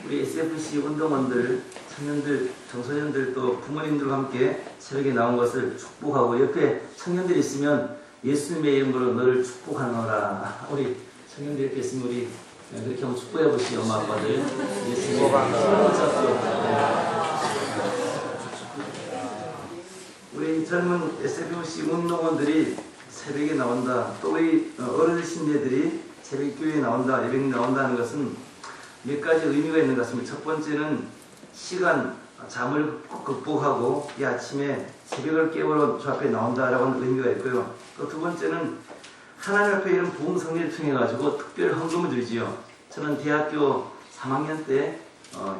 우리 SFC 운동원들, 청년들, 청소년들 또 부모님들과 함께 새벽에 나온 것을 축복하고 옆에 청년들이 있으면 예수님의 이름으로 너를 축복하노라. 우리 청년들 옆에 있으면 우리 그렇게 한번 축복해 보시죠. 엄마 아빠들. 예수님의 이름으로. 우리 젊은 SFC 운동원들이 새벽에 나온다. 또 우리 어르신네들이 새벽 교회에 나온다. 예배에 나온다는 것은 몇 가지 의미가 있는 것 같습니다. 첫 번째는 시간, 잠을 극복하고 이 아침에 새벽을 깨우러 주 앞에 나온다라고 하는 의미가 있고요. 또 두 번째는 하나님 앞에 이런 부흥 성례를 통해 가지고 특별 헌금을 드리지요. 저는 대학교 3학년 때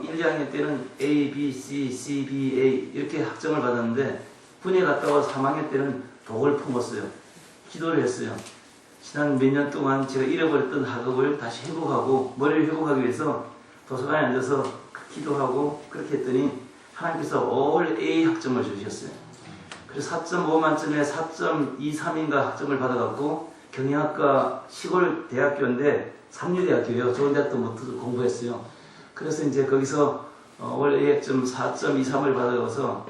1, 2학년 때는 A, B, C, B, A 이렇게 학점을 받았는데 군에 갔다 와서 3학년 때는 독을 품었어요. 기도를 했어요. 지난 몇 년 동안 제가 잃어버렸던 학업을 다시 회복하고 머리를 회복하기 위해서 도서관에 앉아서 기도하고 그렇게 했더니 하나님께서 올 A 학점을 주셨어요. 그래서 4.5 만점에 4.23인가 학점을 받아갖고 경영학과 시골 대학교인데 삼류대학교예요. 좋은 대학도 못 공부했어요. 그래서 이제 거기서 올 A 학점 4.23을 받아서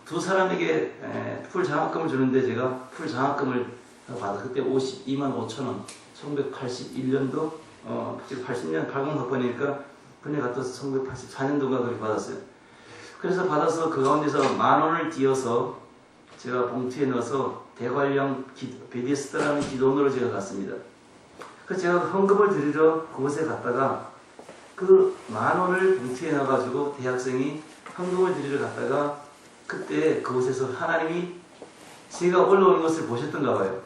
두 사람에게 풀 장학금을 주는데 제가 풀 장학금을 받아 그때 52만 5천 원 1981년도 80년 80학번이니까 군에 갔다 1984년도가 그렇게 받았어요. 그래서 받아서 그 가운데서 10,000원을 띄어서 제가 봉투에 넣어서 대관령 베디스트라는 기도원으로 제가 갔습니다. 그래서 제가 헌금을 드리러 그곳에 갔다가 그 10,000원을 봉투에 넣어가지고 대학생이 헌금을 드리러 갔다가 그때 그곳에서 하나님이 제가 올라오는 것을 보셨던가 봐요.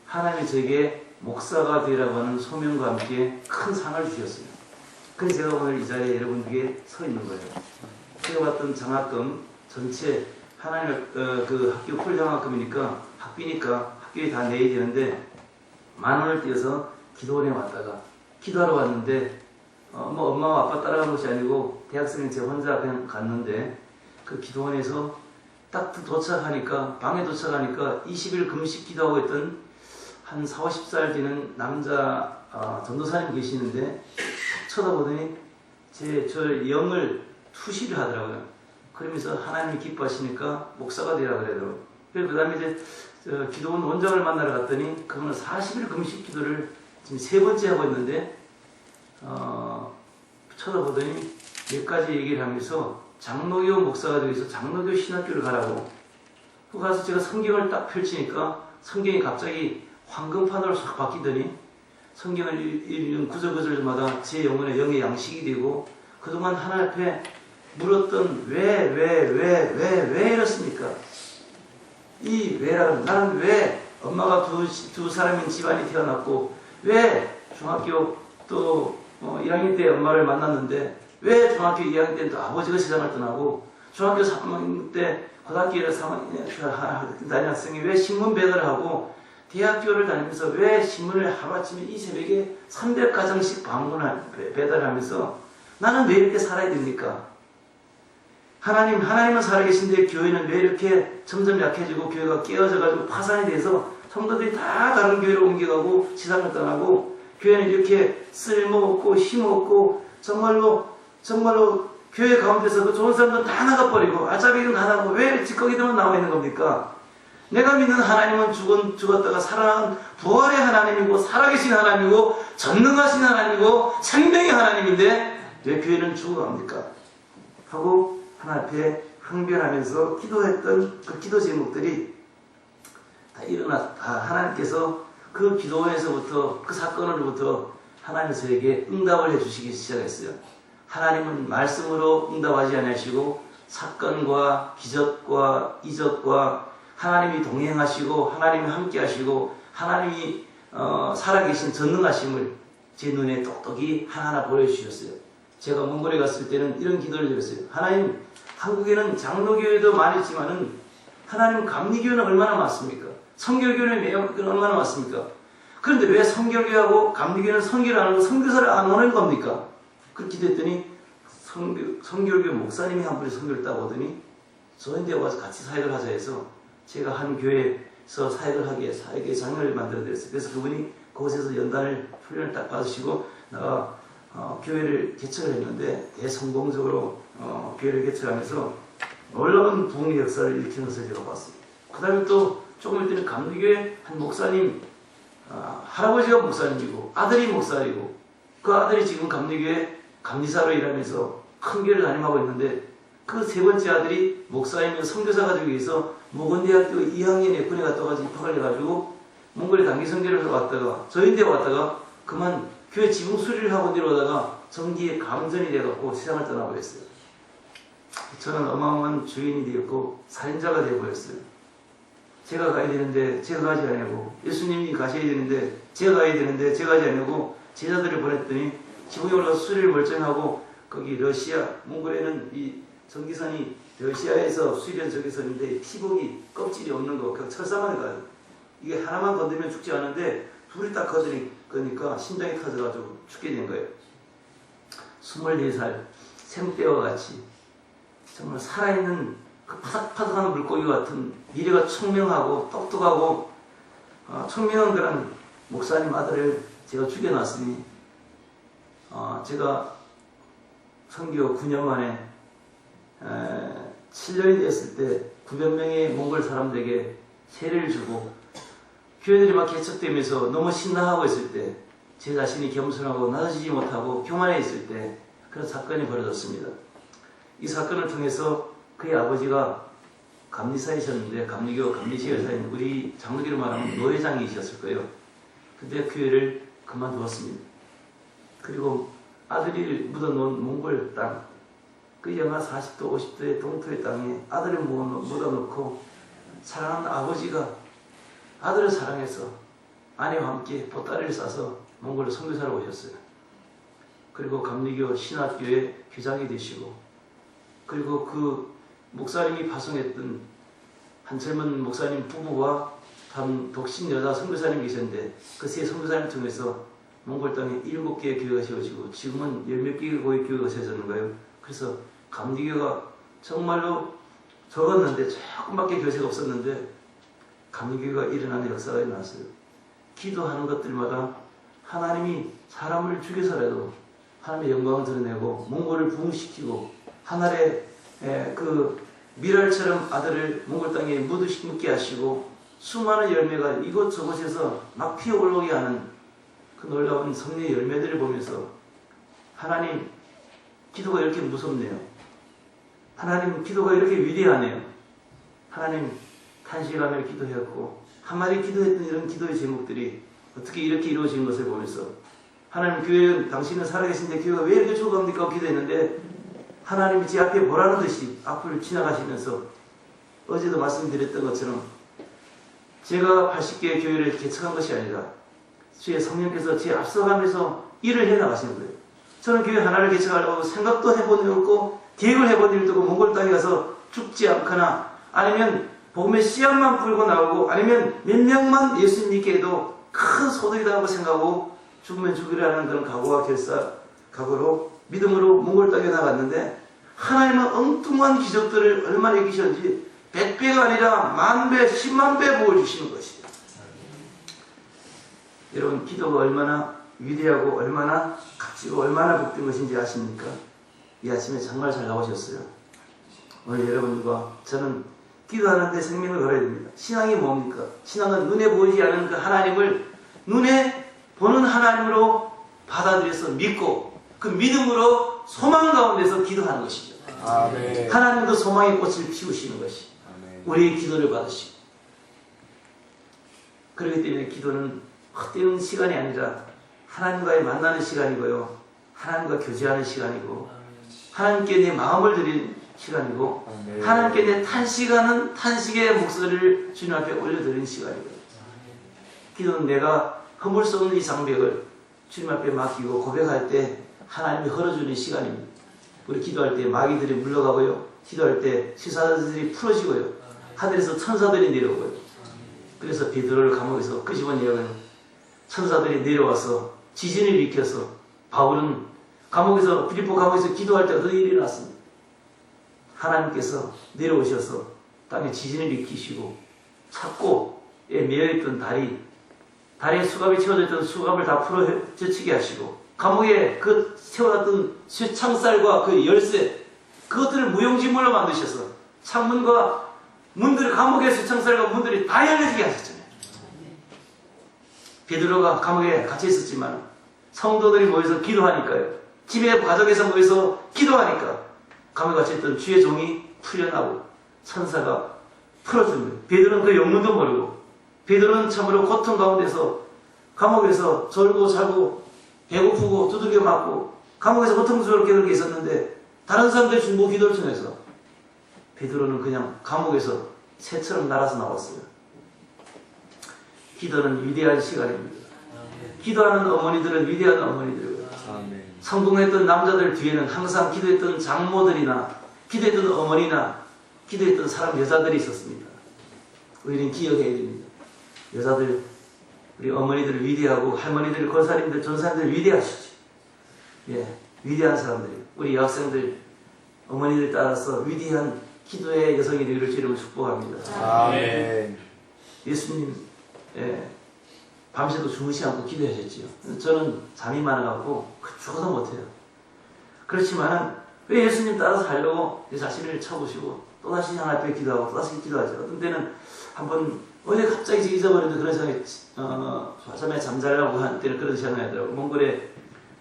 하나님이 제게 목사가 되라고 하는 소명과 함께 큰 상을 주셨어요. 그래서 제가 오늘 이 자리에 여러분들에게 서 있는 거예요. 제가 받던 장학금 전체 하나님 그 학교 풀 장학금이니까 학비니까 학교에 다 내야 되는데 10,000원을 띄어서 기도원에 왔다가 기도하러 왔는데 뭐 엄마와 아빠 따라간 것이 아니고 대학생은 제 혼자 그냥 갔는데 그 기도원에서 딱 도착하니까 방에 도착하니까 20일 금식 기도하고 있던 한 40, 50살 되는 남자 전도사님 계시는데 쳐다보더니 저 영을 투시를 하더라고요. 그러면서 하나님이 기뻐하시니까 목사가 되라 그러더라고요. 그 다음에 이제 기도원 원장을 만나러 갔더니 그분은 40일 금식 기도를 지금 3번째 하고 있는데 쳐다보더니 몇 가지 얘기를 하면서 장로교 목사가 되기 위해서 장로교 신학교를 가라고. 그 가서 제가 성경을 딱 펼치니까 성경이 갑자기 황금판으로 싹 바뀌더니 성경을 읽는 구절구절마다 제 영혼의 영의 양식이 되고 그동안 하나님 앞에 물었던 왜 이렇습니까? 이 왜라는 나는 왜 엄마가 두 사람인 집안이 태어났고 왜 중학교 또 1학년 때 엄마를 만났는데 왜 중학교 2학년 때는 또 아버지가 세상을 떠나고 중학교 3학년 때 고등학교 3학년 다니는 학생이 왜 신문 배달을 하고 대학교를 다니면서 왜 신문을 하루아침에 이 새벽에 300가정씩 배달하면서 나는 왜 이렇게 살아야 됩니까? 하나님은 살아계신데 교회는 왜 이렇게 점점 약해지고 교회가 깨어져가지고 파산이 돼서 성도들이 다 다른 교회로 옮겨가고 지상을 떠나고 교회는 이렇게 쓸모없고 힘없고 정말로 교회 가운데서 그 좋은 사람들 다 나가버리고 아자비는 다 나가고 왜 찌꺼기들만 나와 있는 겁니까? 내가 믿는 하나님은 죽었다가 살아난 부활의 하나님이고 살아계신 하나님이고 전능하신 하나님이고 생명의 하나님인데 왜 교회는 죽어갑니까? 하고 하나님 앞에 항변하면서 기도했던 그 기도 제목들이 다 하나님께서 그 기도원에서부터 그 사건으로부터 하나님 저에게 응답을 해주시기 시작했어요. 하나님은 말씀으로 응답하지 않으시고 사건과 기적과 이적과 하나님이 동행하시고 하나님이 함께 하시고 하나님이 살아계신 전능하심을 제 눈에 똑똑히 하나하나 보여주셨어요. 제가 몽골에 갔을 때는 이런 기도를 드렸어요. 하나님, 한국에는 장로교회도 많이 있지만은 하나님 감리교회는 얼마나 많습니까? 성결교회는 얼마나 많습니까? 그런데 왜 성결교회하고 감리교회는 성결을 안 하고 선교사를 안 하는 겁니까? 그렇게 됐더니 성결교 목사님이 한 분이 성결을 따고 오더니 저한테 와서 같이 사역을 하자 해서 제가 한 교회에서 사역을 하기에 사역의 장을 만들어 드렸어요. 그래서 그분이 그곳에서 연단을 훈련을 딱 받으시고 나가 교회를 개척을 했는데 대성공적으로 교회를 개척하면서 놀라운 부흥의 역사를 일으키는 것을 제가 봤습니다. 그 다음에 또 조금 있더니 감리교회 한 목사님, 할아버지가 목사님이고 아들이 목사이고 그 아들이 지금 감리교회 감리사로 일하면서 큰 교회를 담임하고 있는데 그 세 번째 아들이 목사이며 선교사가 되기 위해서 모건대학교 2학년에 군에 갔다 와서 입학을 해가지고 몽골에 단기 선교를 하러 왔다가 저인대 왔다가 그만 교회 지붕 수리를 하고 내려오다가 전기에 감전이 돼갖고 세상을 떠나버렸어요. 저는 어마어마한 주인이 되었고 살인자가 되어버렸어요. 제가 가야 되는데 제가 가지 않냐고, 예수님이 가셔야 되는데 제가 가야 되는데 제가 가지 않냐고 제자들을 보냈더니 지붕에 올라가서 수리를 멀쩡하고 거기 러시아, 몽골에는 이 전기선이 러시아에서 수리한 전기선인데 피복이 껍질이 없는 거, 그냥 철사만 가요. 이게 하나만 건드리면 죽지 않은데 둘이 딱 거니까 심장이 터져가지고 죽게 된 거예요. 24살 생떼와 같이 정말 살아있는 그 파삭파삭한 물고기 같은 미래가 총명하고 똑똑하고 총명한 그런 목사님 아들을 제가 죽여놨으니 제가 선교 9년 만에 7년이 됐을 때 900명의 몽골 사람들에게 세례를 주고 교회들이 막 개척되면서 너무 신나하고 있을 때 제 자신이 겸손하고 나서지지 못하고 교만해 있을 때 그런 사건이 벌어졌습니다. 이 사건을 통해서 그의 아버지가 감리사이셨는데 감리교 감리시 여사인 우리 장로교로 말하면 노회장이셨을 거예요. 근데 교회를 그만두었습니다. 그리고 아들이 묻어놓은 몽골 땅, 그 영하 40도 50도의 동토의 땅에 아들을 묻어놓고 사랑하는 아버지가 아들을 사랑해서 아내와 함께 보따리를 싸서 몽골 선교사로 오셨어요. 그리고 감리교 신학교의 교장이 되시고 그리고 그 목사님이 파송했던 한 젊은 목사님 부부와 한 독신 여자 선교사님 계셨는데 그 세 선교사님 통해서 몽골 땅에 7개의 교회가 세워지고 지금은 10몇 개의 교회가 세워졌는 거예요. 그래서 감리교가 정말로 적었는데 조금밖에 교세가 없었는데 감리교가 일어나는 역사가 일어났어요. 기도하는 것들마다 하나님이 사람을 죽여서라도 하나님의 영광을 드러내고 몽골을 부흥시키고 하늘의 그 미랄처럼 아들을 몽골 땅에 묻게 하시고 수많은 열매가 이곳저곳에서 막 피어 올라오게 하는 그 놀라운 성령의 열매들을 보면서 하나님 기도가 이렇게 무섭네요. 하나님 기도가 이렇게 위대하네요. 하나님 탄식하며 기도했고 한마디 기도했던 이런 기도의 제목들이 어떻게 이렇게 이루어지는 것을 보면서 하나님 교회는 당신은 살아계신데 교회가 왜 이렇게 죽어갑니까? 기도했는데 하나님이 제 앞에 보라는 듯이 앞을 지나가시면서 어제도 말씀드렸던 것처럼 제가 80개의 교회를 개척한 것이 아니라 주의 성령께서 제 앞서가면서 일을 해나가시는 거예요. 저는 교회 하나를 개척하려고 생각도 해본 일 없고 계획을 해본 일도 없고 몽골 땅에 가서 죽지 않거나 아니면 복음의 씨앗만 풀고 나오고 아니면 몇 명만 예수님 믿게 해도 큰 소득이다 하고 생각하고 죽으면 죽으라는 그런 각오로 믿음으로 몽골 땅에 나갔는데 하나님은 엉뚱한 기적들을 얼마나 이기셨는지 100배가 아니라 10,000배, 100,000배 보여주시는 것이에요. 여러분 기도가 얼마나 위대하고 얼마나 값지고 얼마나 복된 것인지 아십니까? 이 아침에 정말 잘 나오셨어요. 오늘 여러분들과 저는 기도하는데 생명을 걸어야 됩니다. 신앙이 뭡니까? 신앙은 눈에 보이지 않는 그 하나님을 눈에 보는 하나님으로 받아들여서 믿고 그 믿음으로 소망 가운데서 기도하는 것이죠. 아멘. 하나님도 소망의 꽃을 피우시는 것이 아멘. 우리의 기도를 받으시고 그렇기 때문에 기도는 헛되는 시간이 아니라 하나님과의 만나는 시간이고요. 하나님과 교제하는 시간이고 하나님께 내 마음을 드리는 시간이고 아멘. 하나님께 내 탄식하는 탄식의 목소리를 주님 앞에 올려드리는 시간이고요. 기도는 내가 허물 수 없는 이 장벽을 주님 앞에 맡기고 고백할 때 하나님이 헐어주는 시간입니다. 우리 기도할 때 마귀들이 물러가고요. 기도할 때 시사들이 풀어지고요. 하늘에서 천사들이 내려오고요. 그래서 베드로를 감옥에서 끄집어내어요. 천사들이 내려와서 지진을 일으켜서 바울은 감옥에서 빌립보 감옥에서 기도할 때 어떤 일이 일어났습니다. 하나님께서 내려오셔서 땅에 지진을 일으키시고 착고에 매여있던 다리에 수갑이 채워져 있던 수갑을 다 풀어 젖히게 하시고 감옥에 그 세워놨던 쇠창살과 그 열쇠, 그것들을 무용지물로 만드셔서 창문과 문들이, 감옥의 쇠창살과 문들이 다 열려지게 하셨잖아요. 베드로가 감옥에 갇혀 있었지만 성도들이 모여서 기도하니까요. 집에 가정에서 모여서 기도하니까 감옥에 갇혀있던 주의 종이 풀려나고 천사가 풀어준 거예요. 베드로는 그 영문도 모르고, 베드로는 참으로 고통 가운데서 감옥에서 졸고 자고 배고프고 두들겨 맞고 감옥에서 고통스럽게 그렇게 있었는데, 다른 사람들이 중보 기도를 통해서 베드로는 그냥 감옥에서 새처럼 날아서 나왔어요. 기도는 위대한 시간입니다. 기도하는 어머니들은 위대한 어머니들이고요. 성공했던 남자들 뒤에는 항상 기도했던 장모들이나 기도했던 어머니나 기도했던 사람, 여자들이 있었습니다. 우리는 기억해야 됩니다. 여자들, 우리 어머니들 위대하고, 할머니들, 권사님들, 전사님들 위대하시죠. 예, 위대한 사람들이, 우리 여학생들, 어머니들 따라서 위대한 기도의 여성이 되기를 주님을 축복합니다. 아멘. 예수님, 예, 밤새도 주무시 않고 기도하셨지요. 저는 잠이 많아갖고 죽어도 못해요. 그렇지만은 왜 예수님 따라서 하려고 내 자신을 쳐보시고 또다시 하나님 앞에 기도하고 또다시 기도하죠. 어떤 때는 한번 어제 갑자기 잊어버렸는데 그런 생각이 밤에 잠자려고 한 때는 그런 생각이 하더라고요. 몽골에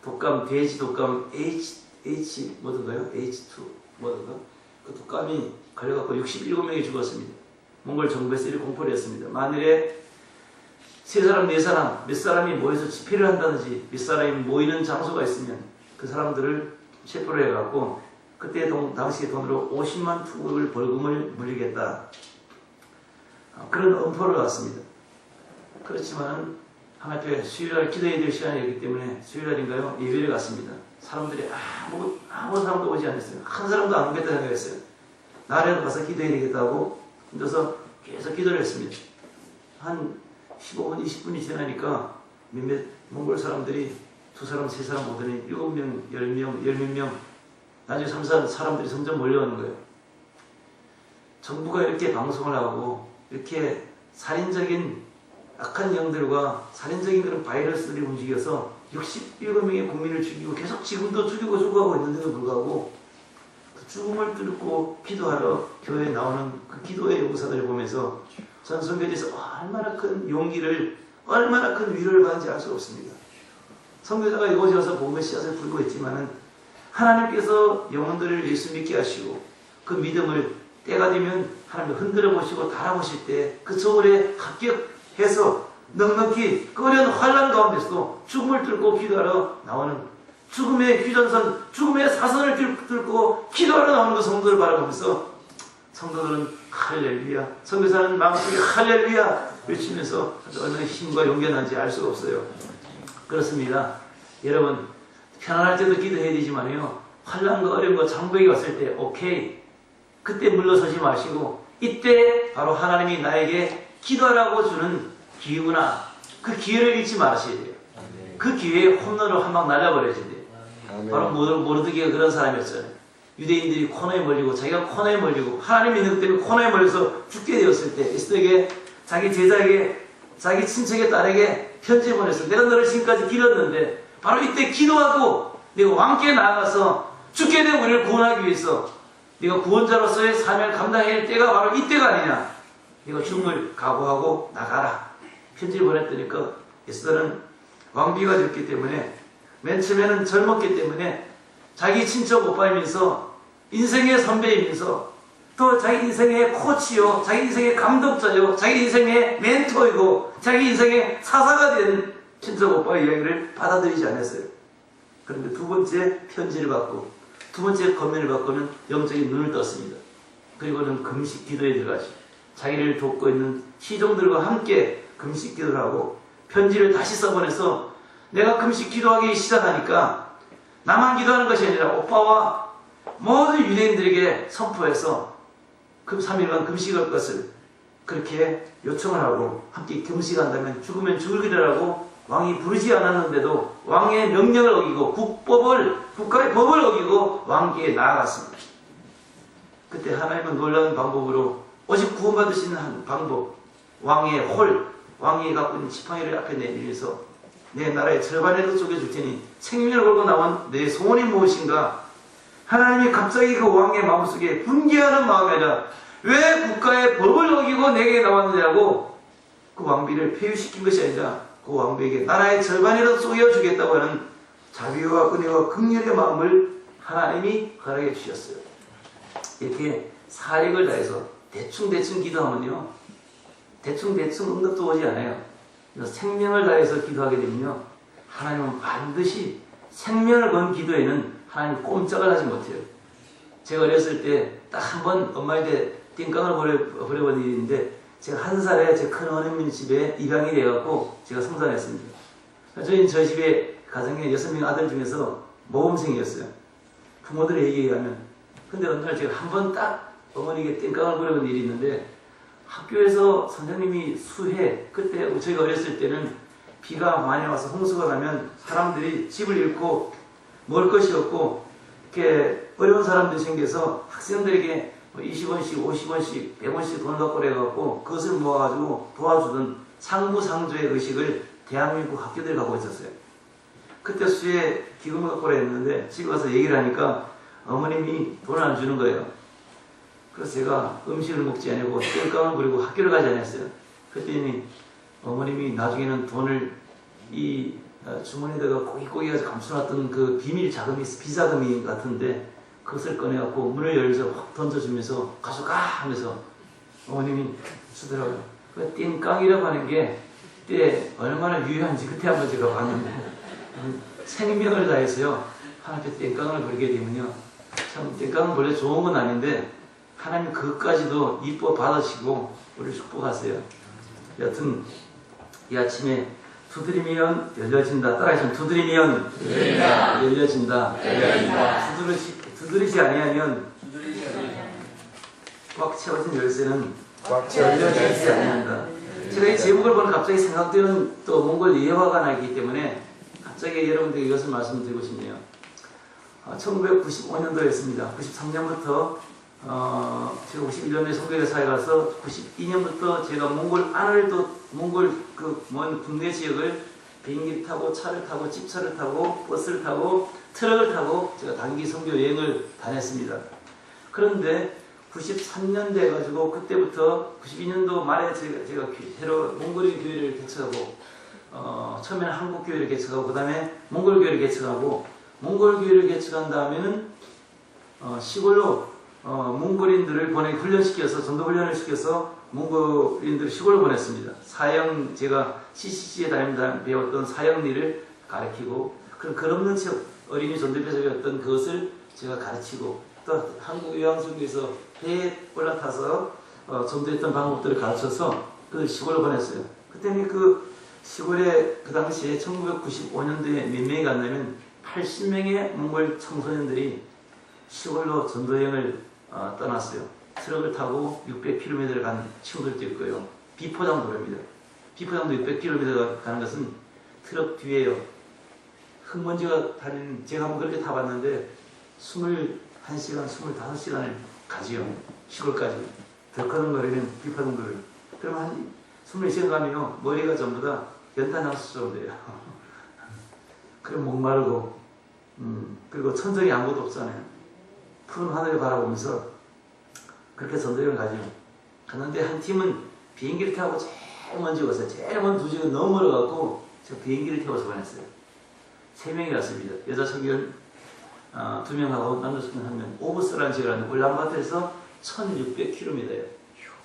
독감, 돼지 독감 H 뭐든가요? H2 뭐든가? 그 독감이 걸려갖고 67명이 죽었습니다. 몽골 정부에서 이렇게 공포를 했습니다. 만일에 세 사람, 네 사람, 몇 사람이 모여서 집회를 한다든지 몇 사람이 모이는 장소가 있으면 그 사람들을 체포를 해갖고 그때 당시 돈으로 50만 투구를 벌금을 물리겠다. 그런 엄포를 왔습니다. 그렇지만 하나님께 수요일날 기도해야 될 시간이었기 때문에 수요일날인가요? 예배를 갔습니다. 사람들이 아무 사람도 오지 않았어요. 한 사람도 안 오겠다 생각했어요. 나라도 가서 기도해야 되겠다고 혼자서 계속 기도를 했습니다. 한 15분, 20분이 지나니까 몇몇 몽골 사람들이 두 사람, 세 사람 오더니 7명, 10명, 10몇 명, 나중에 3, 사람들이 점점 몰려오는 거예요. 정부가 이렇게 방송을 하고 이렇게 살인적인 악한 영들과 살인적인 그런 바이러스들이 움직여서 67명의 국민을 죽이고 계속 지금도 죽이고 죽어가고 있는데도 불구하고 그 죽음을 뚫고 기도하러 교회에 나오는 그 기도의 용사들을 보면서 전 선교지에서 얼마나 큰 용기를, 얼마나 큰 위로를 받는지 알 수 없습니다. 선교자가 이곳에 와서 복음의 씨앗을 풀고 있지만은 하나님께서 영혼들을 예수 믿게 하시고 그 믿음을 때가 되면 하나님을 흔들어 보시고 달아보실 때 그 저울에 합격해서 넉넉히 그 어려운 환난 가운데서도 죽음을 뚫고 기도하러 나오는 죽음의 휴전선, 죽음의 사선을 뚫고 기도하러 나오는 그 성도를 바라보면서 성도들은 할렐루야, 선교사는 마음속에 할렐루야 외치면서 얼마나 힘과 용기가 나는지 알 수가 없어요. 그렇습니다. 여러분, 편안할 때도 기도해야 되지만요, 환난과 어려움과 장벽이 왔을 때 오케이, 그때 물러서지 마시고 이때 바로 하나님이 나에게 기도하라고 주는 기회구나, 그 기회를 잃지 마셔야 돼요. 그 기회에 홈런으로 한 방 날려버려야 돼요. 바로 모르드기가 그런 사람이었잖아요. 유대인들이 코너에 몰리고 자기가 코너에 몰리고 하나님 믿는 것 때문에 코너에 몰려서 죽게 되었을 때 에스더에게 자기 제자에게 자기 친척의 딸에게 편지 보냈어. 내가 너를 지금까지 기렸는데 바로 이때 기도하고 내가 왕께 나아가서 죽게 된 우리를 구원하기 위해서 네가 구원자로서의 사명을 감당해야 할 때가 바로 이때가 아니냐. 네가 죽음을 각오하고 나가라. 편지를 보냈더니까 에스더는 왕비가 됐기 때문에 맨 처음에는 젊었기 때문에 자기 친척 오빠이면서 인생의 선배이면서 또 자기 인생의 코치요, 자기 인생의 감독자요, 자기 인생의 멘토이고 자기 인생의 사사가 된 친척 오빠의 이야기를 받아들이지 않았어요. 그런데 두 번째 편지를 받고 두 번째 권면을 받고는 영적인 눈을 떴습니다. 그리고는 금식 기도에 들어가시 자기를 돕고 있는 시종들과 함께 금식 기도를 하고 편지를 다시 써보내서 내가 금식 기도하기 시작하니까 나만 기도하는 것이 아니라 오빠와 모든 유대인들에게 선포해서 그 3일간 금식할 것을 그렇게 요청을 하고 함께 금식한다면 죽으면 죽을 길이라고 왕이 부르지 않았는데도 왕의 명령을 어기고 국가의 법을 어기고 왕기에 나아갔습니다. 그때 하나님은 놀라운 방법으로 오직 구원받을 수 있는 한 방법, 왕의 홀, 왕이 갖고 있는 지팡이를 앞에 내밀면서 내 나라의 절반에도 쪼개줄 테니 생명을 걸고 나온 내 소원이 무엇인가? 하나님이 갑자기 그 왕의 마음속에 분개하는 마음이 아니라 왜 국가의 법을 어기고 내게 나왔느냐고 그 왕비를 폐위시킨 것이 아니라 그 왕비에게 나라의 절반이라도 쪼개주겠다고 하는 자비와 은혜와 긍휼의 마음을 하나님이 허락해 주셨어요. 이렇게 사력을 다해서 대충 기도하면요, 대충 응답도 오지 않아요. 그래서 생명을 다해서 기도하게 되면요, 하나님은 반드시 생명을 건 기도에는 하나님 꼼짝을 하지 못해요. 제가 어렸을 때 딱 한 번 엄마한테 띵깡을 버려본 일이 있는데, 제가 1살에 제 큰 어머니 집에 입양이 되어갖고 제가 성장했습니다. 저희는 저희 집에 가정에 6명 아들 중에서 모범생이었어요. 부모들의 얘기에 의하면. 근데 어느 날 제가 한 번 딱 어머니에게 띵깡을 버려본 일이 있는데, 학교에서 선생님이 수해, 그때 저희가 어렸을 때는 비가 많이 와서 홍수가 나면 사람들이 집을 잃고 먹을 것이 없고 이렇게 어려운 사람들이 생겨서 학생들에게 20원씩, 50원씩, 100원씩 돈을 갖고 그래갖고 그것을 모아가지고 도와주던 상부상조의 의식을 대한민국 학교들이 갖고 있었어요. 그때 수해 기금을 갖고 그랬는데 집에 가서 얘기를 하니까 어머님이 돈을 안 주는 거예요. 그래서 제가 음식을 먹지 않고 땡깡을 부리고 학교를 가지 않았어요. 그랬더니 어머님이 나중에는 돈을 이 주머니에다가 꼬깃꼬깃 해서 감춰놨던 그 비밀 자금이, 비자금이 같은데 그것을 꺼내갖고 문을 열면서 확 던져주면서 가져가 하면서 어머님이 주더라고요. 그 땡깡이라고 하는 게 그때 얼마나 유효한지 그때 한번 제가 봤는데 생명을 다해서요 하나님께 땡깡을 부리게 되면요, 참 땡깡은 원래 좋은 건 아닌데 하나님 그것까지도 이뻐 받으시고 우리를 축복하세요. 여튼 이 아침에 두드리면 열려진다. 따라하시면 두드리면 열려진다. 두드리지 아니하면 꽉 채워진 열쇠는 열려지지 않는다. 제가 이 제목을 보면 갑자기 생각되는 또 몽골 예화가 나기 때문에 갑자기 여러분들에게 이것을 말씀드리고 싶네요. 1995년도였습니다. 93년부터 제가 51년에 송교회사에 가서 92년부터 제가 몽골 안을 또 몽골 그 먼 국내 지역을 비행기를 타고 차를 타고 집차를 타고 버스를 타고 트럭을 타고 제가 단기 선교 여행을 다녔습니다. 그런데 93년 돼가지고 그때부터 92년도 말에 제가 새로 몽골인 교회를 개척하고 처음에는 한국 교회를 개척하고 그 다음에 몽골 교회를 개척하고 몽골 교회를 개척한 다음에는 시골로 몽골인들을 훈련시켜서 전도훈련을 시켜서 몽골인들을 시골로 보냈습니다. 사형, 제가 CCC에 다니면서 배웠던 사형리를 가르치고 그런 없는 척 어린이 전도표에서 배웠던 그것을 제가 가르치고 또 한국 요양선교에서 배에 올라타서 전도했던 방법들을 가르쳐서 그들 시골로 보냈어요. 그때는 그 시골에 그 당시에 1995년도에 몇 명이 갔냐면 80명의 몽골 청소년들이 시골로 전도여행을 떠났어요. 트럭을 타고 600km를 간 친구들도 있고요. 비포장도로입니다. 비포장도 600km 가는 것은 트럭 뒤에요. 흙먼지가 다니는, 제가 한번 그렇게 타봤는데 21시간, 25시간을 가지요. 시골까지. 더 크는 거리는 비포장도를. 그럼 한 24시간 가면요. 머리가 전부 다 연탄장수처럼 돼요. 그럼 목마르고, 그리고 천정이 아무것도 없잖아요. 푸른 하늘을 바라보면서 그렇게 전도여행을 가죠. 갔는데 한 팀은 비행기를 타고 제일 먼저 갔어요. 제일 먼저 2시간 너무 멀어갖고 제가 비행기를 태워서 보냈어요. 3명이 갔습니다. 여자 청년 2명하고 남자 청년 1명. 오브스라는 지역을 하는데 울란바토르에서 1600km예요.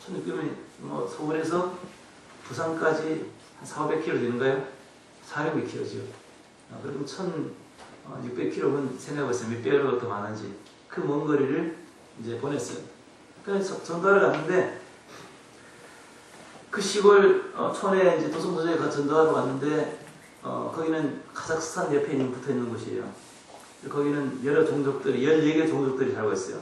1600km, 서울에서 부산까지 한 400km 되는가요? 400km죠. 그럼 1600km면 생각해보세요. 몇 배로 더 많은지. 그 먼 거리를 이제 보냈어요. 그래서 전도하러 갔는데 그 시골 촌에 이제 도성도저에 전도하러 갔는데 거기는 카자흐스탄 옆에 붙어 있는 곳이에요. 거기는 여러 종족들이 14개 종족들이 살고 있어요.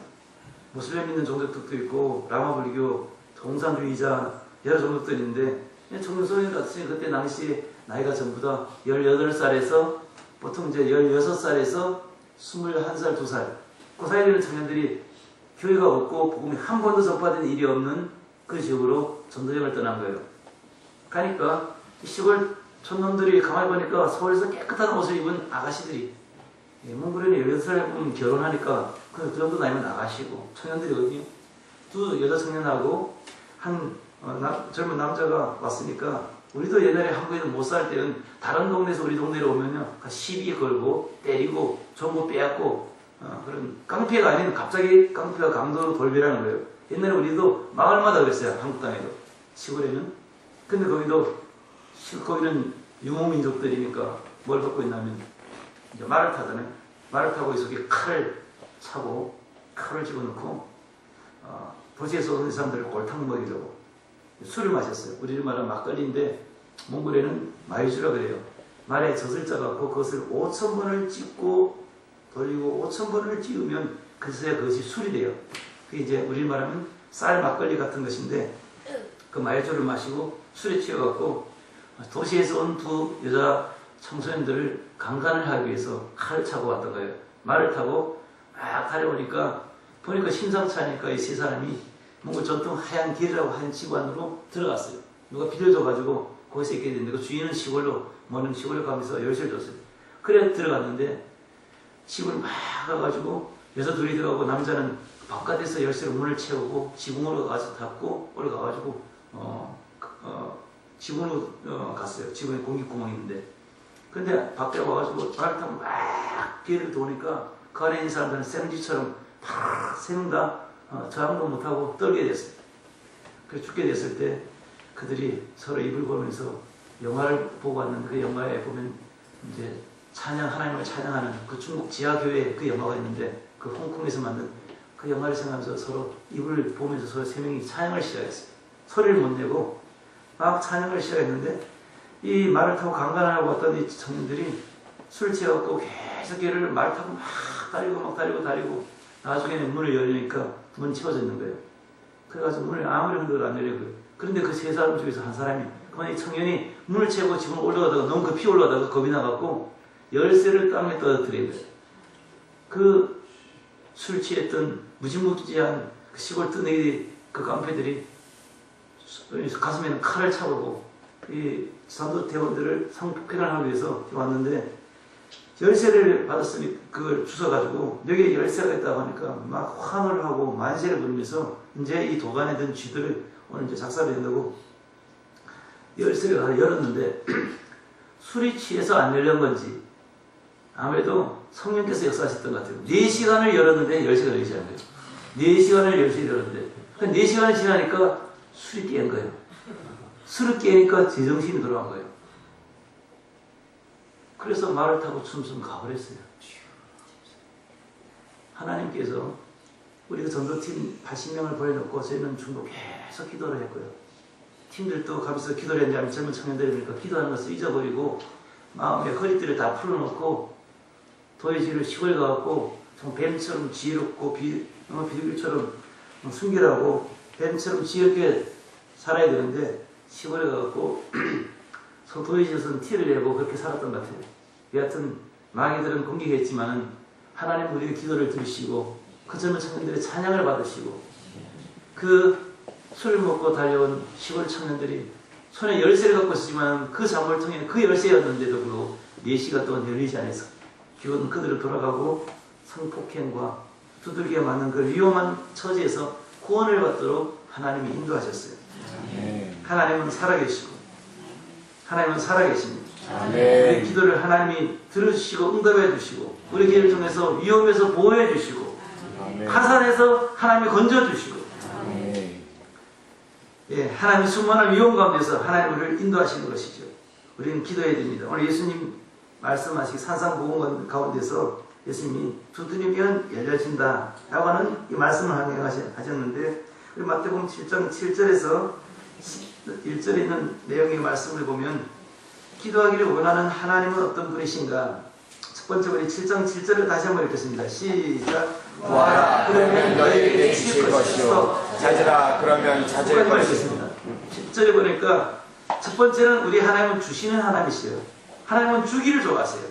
무슬림 믿는 종족들도 있고 라마 불교, 공산주의자 여러 종족들인데 청소년 같이 그때 당시 나이가 전부 다 18살에서 보통 이제 16살에서 21살, 2살 그 사이에 있는 청년들이 교회가 없고 복음이 한 번도 전파된 일이 없는 그 지역으로 전도여행을 떠난 거예요. 가니까 시골 촌놈들이 가만히 보니까 서울에서 깨끗한 옷을 입은 아가씨들이, 몽골에는 18살 보면 결혼하니까 그 정도 나이면 아가씨고, 청년들이거든요. 두 여자 청년하고 한 젊은 남자가 왔으니까, 우리도 옛날에 한국에는 못 살 때는 다른 동네에서 우리 동네로 오면요, 시비 걸고 때리고 정보 빼앗고 그런 깡패가 아닌 갑자기 깡패가 강도로 돌변하는 거예요. 옛날에 우리도 마을마다 그랬어요. 한국 땅에도, 시골에는. 근데 거기는 유목민족들이니까 뭘 갖고 있냐면 이제 말을 타잖아요. 말을 타고 이 속에 칼을 차고 칼을 집어넣고 도시에서 오는 사람들을 골탕 먹이려고 술을 마셨어요. 우리를 말하면 막걸리인데 몽골에는 마이주라 그래요. 말에 젖을 짜갖고 그것을 5,000번을 찍고 돌리고 5,000번을 찍으면 그래서야 그것이 술이 돼요. 그게 이제 우리 말하면 쌀 막걸리 같은 것인데, 그 마이주를 마시고 술에 취해갖고 도시에서 온 두 여자 청소년들을 강간을 하기 위해서 칼을 차고 왔던 거예요. 말을 타고 막 달려오니까 보니까 심상치 않으니까 이 세 사람이 몽골 전통 하얀 길이라고 하얀 집안으로 들어갔어요. 누가 빌려줘가지고 거기서 있게 됐는데, 그 주인은 먼 시골로 가면서 열쇠를 줬어요. 그래 들어갔는데 집을 막 가가지고 여자 둘이 들어가고 남자는 바깥에서 열쇠로 문을 채우고 지붕으로 가서 닫고 올라가가지고 지붕으로 갔어요. 지붕에 공기구멍이 있는데, 근데 밖에 와가지고 말을 타고 막 길을 도니까 그 안에 있는 사람들은 생쥐처럼 팍 세 명 다 저항도 못하고 떨게 됐어요. 그래서 죽게 됐을 때 그들이 서로 입을 보면서 영화를 보고 왔는데, 그 영화에 보면 이제 하나님을 찬양하는 그 중국 지하교회 그 영화가 있는데, 그 홍콩에서 만든 그 영화를 생각하면서 서로 입을 보면서 서로 세 명이 찬양을 시작했어요. 소리를 못 내고 막 찬양을 시작했는데, 이 말을 타고 강간하고 왔던 이 청년들이 술 취해갖고 계속 걔를 말 타고 막 다리고 나중에는 문을 열리니까 문이 치워져 있는 거예요. 그래가지고 문을 아무리 흔들어도 안 열려요. 그런데 그 세 사람 중에서 한 사람이, 그만 이 청년이 문을 채우고 지금 올라가다가 너무 급히 올라가다가 겁이 나갖고 열쇠를 땅에 떨어뜨린 거예요. 그 술 취했던 무지무지한 그 시골 뜨내기 그 깡패들이 가슴에는 칼을 차고 이 사도 대원들을 성폭행을 하기 위해서 왔는데, 열쇠를 받았으니 그걸 주워가지고 여기에 열쇠가 있다고 하니까 막 환호를 하고 만세를 부르면서 이제 이 도관에 든 쥐들을 오늘 이제 작사를 한다고 열쇠를 다 열었는데, 술이 취해서 안 열린 건지 아무래도 성령께서 역사하셨던 것 같아요. 4시간을 열었는데 열쇠가 열리지 않은 거예요. 4시간을 열쇠를 열었는데 4시간이 지나니까 술이 깬 거예요. 술을 깨니까 제정신이 돌아간 거예요. 그래서 말을 타고 춤춤 가버렸어요. 하나님께서 우리 그 전도팀 80명을 보내놓고 저희는 중국 계속 기도를 했고요. 팀들도 가면서 기도를 했는데 젊은 청년들이니까 기도하는 것을 잊어버리고 마음에 허리띠를 다 풀어놓고 도예지를 시골에 가갖고 뱀처럼 지혜롭고 비둘기처럼 순결하고 뱀처럼 지혜롭게 살아야 되는데, 시골에 가갖고 도예지에서는 티를 내고 그렇게 살았던 것 같아요. 여하튼 마귀들은 공격했지만은 하나님 우리의 기도를 들으시고 그 젊은 청년들의 찬양을 받으시고, 그 술을 먹고 달려온 시골 청년들이 손에 열쇠를 갖고 있었지만 그 잠을 통해 그 열쇠였는데도 불구하고 4시간 동안 열리지 않아서 결국은 그들을 돌아가고 성폭행과 두들겨 맞는 그 위험한 처지에서 구원을 받도록 하나님이 인도하셨어요. 하나님은 살아계시고 하나님은 살아계십니다. 우리 기도를 하나님이 들어주시고 응답해 주시고, 우리 기도를 통해서 위험에서 보호해 주시고, 파산에서 하나님이 건져주시고, 하나님의 수많은 위험 가운데서 하나님 우리를 인도하시는 것이죠. 우리는 기도해야 됩니다. 오늘 예수님 말씀하시기 산상복음 가운데서 예수님이 두드리면 열려진다 라고 하는 이 말씀을 하셨는데, 마태복음 7장 7절에서 1절에 있는 내용의 말씀을 보면 기도하기를 원하는 하나님은 어떤 분이신가? 첫 번째 우리 7장 7절을 다시 한번 읽겠습니다. 시작. 구하라 그러면 너희에게 주실 것이요 찾으라 그러면 찾을 것이요. 10절에 보니까 첫 번째는 우리 하나님은 주시는 하나님이시요. 하나님은 주기를 좋아하세요.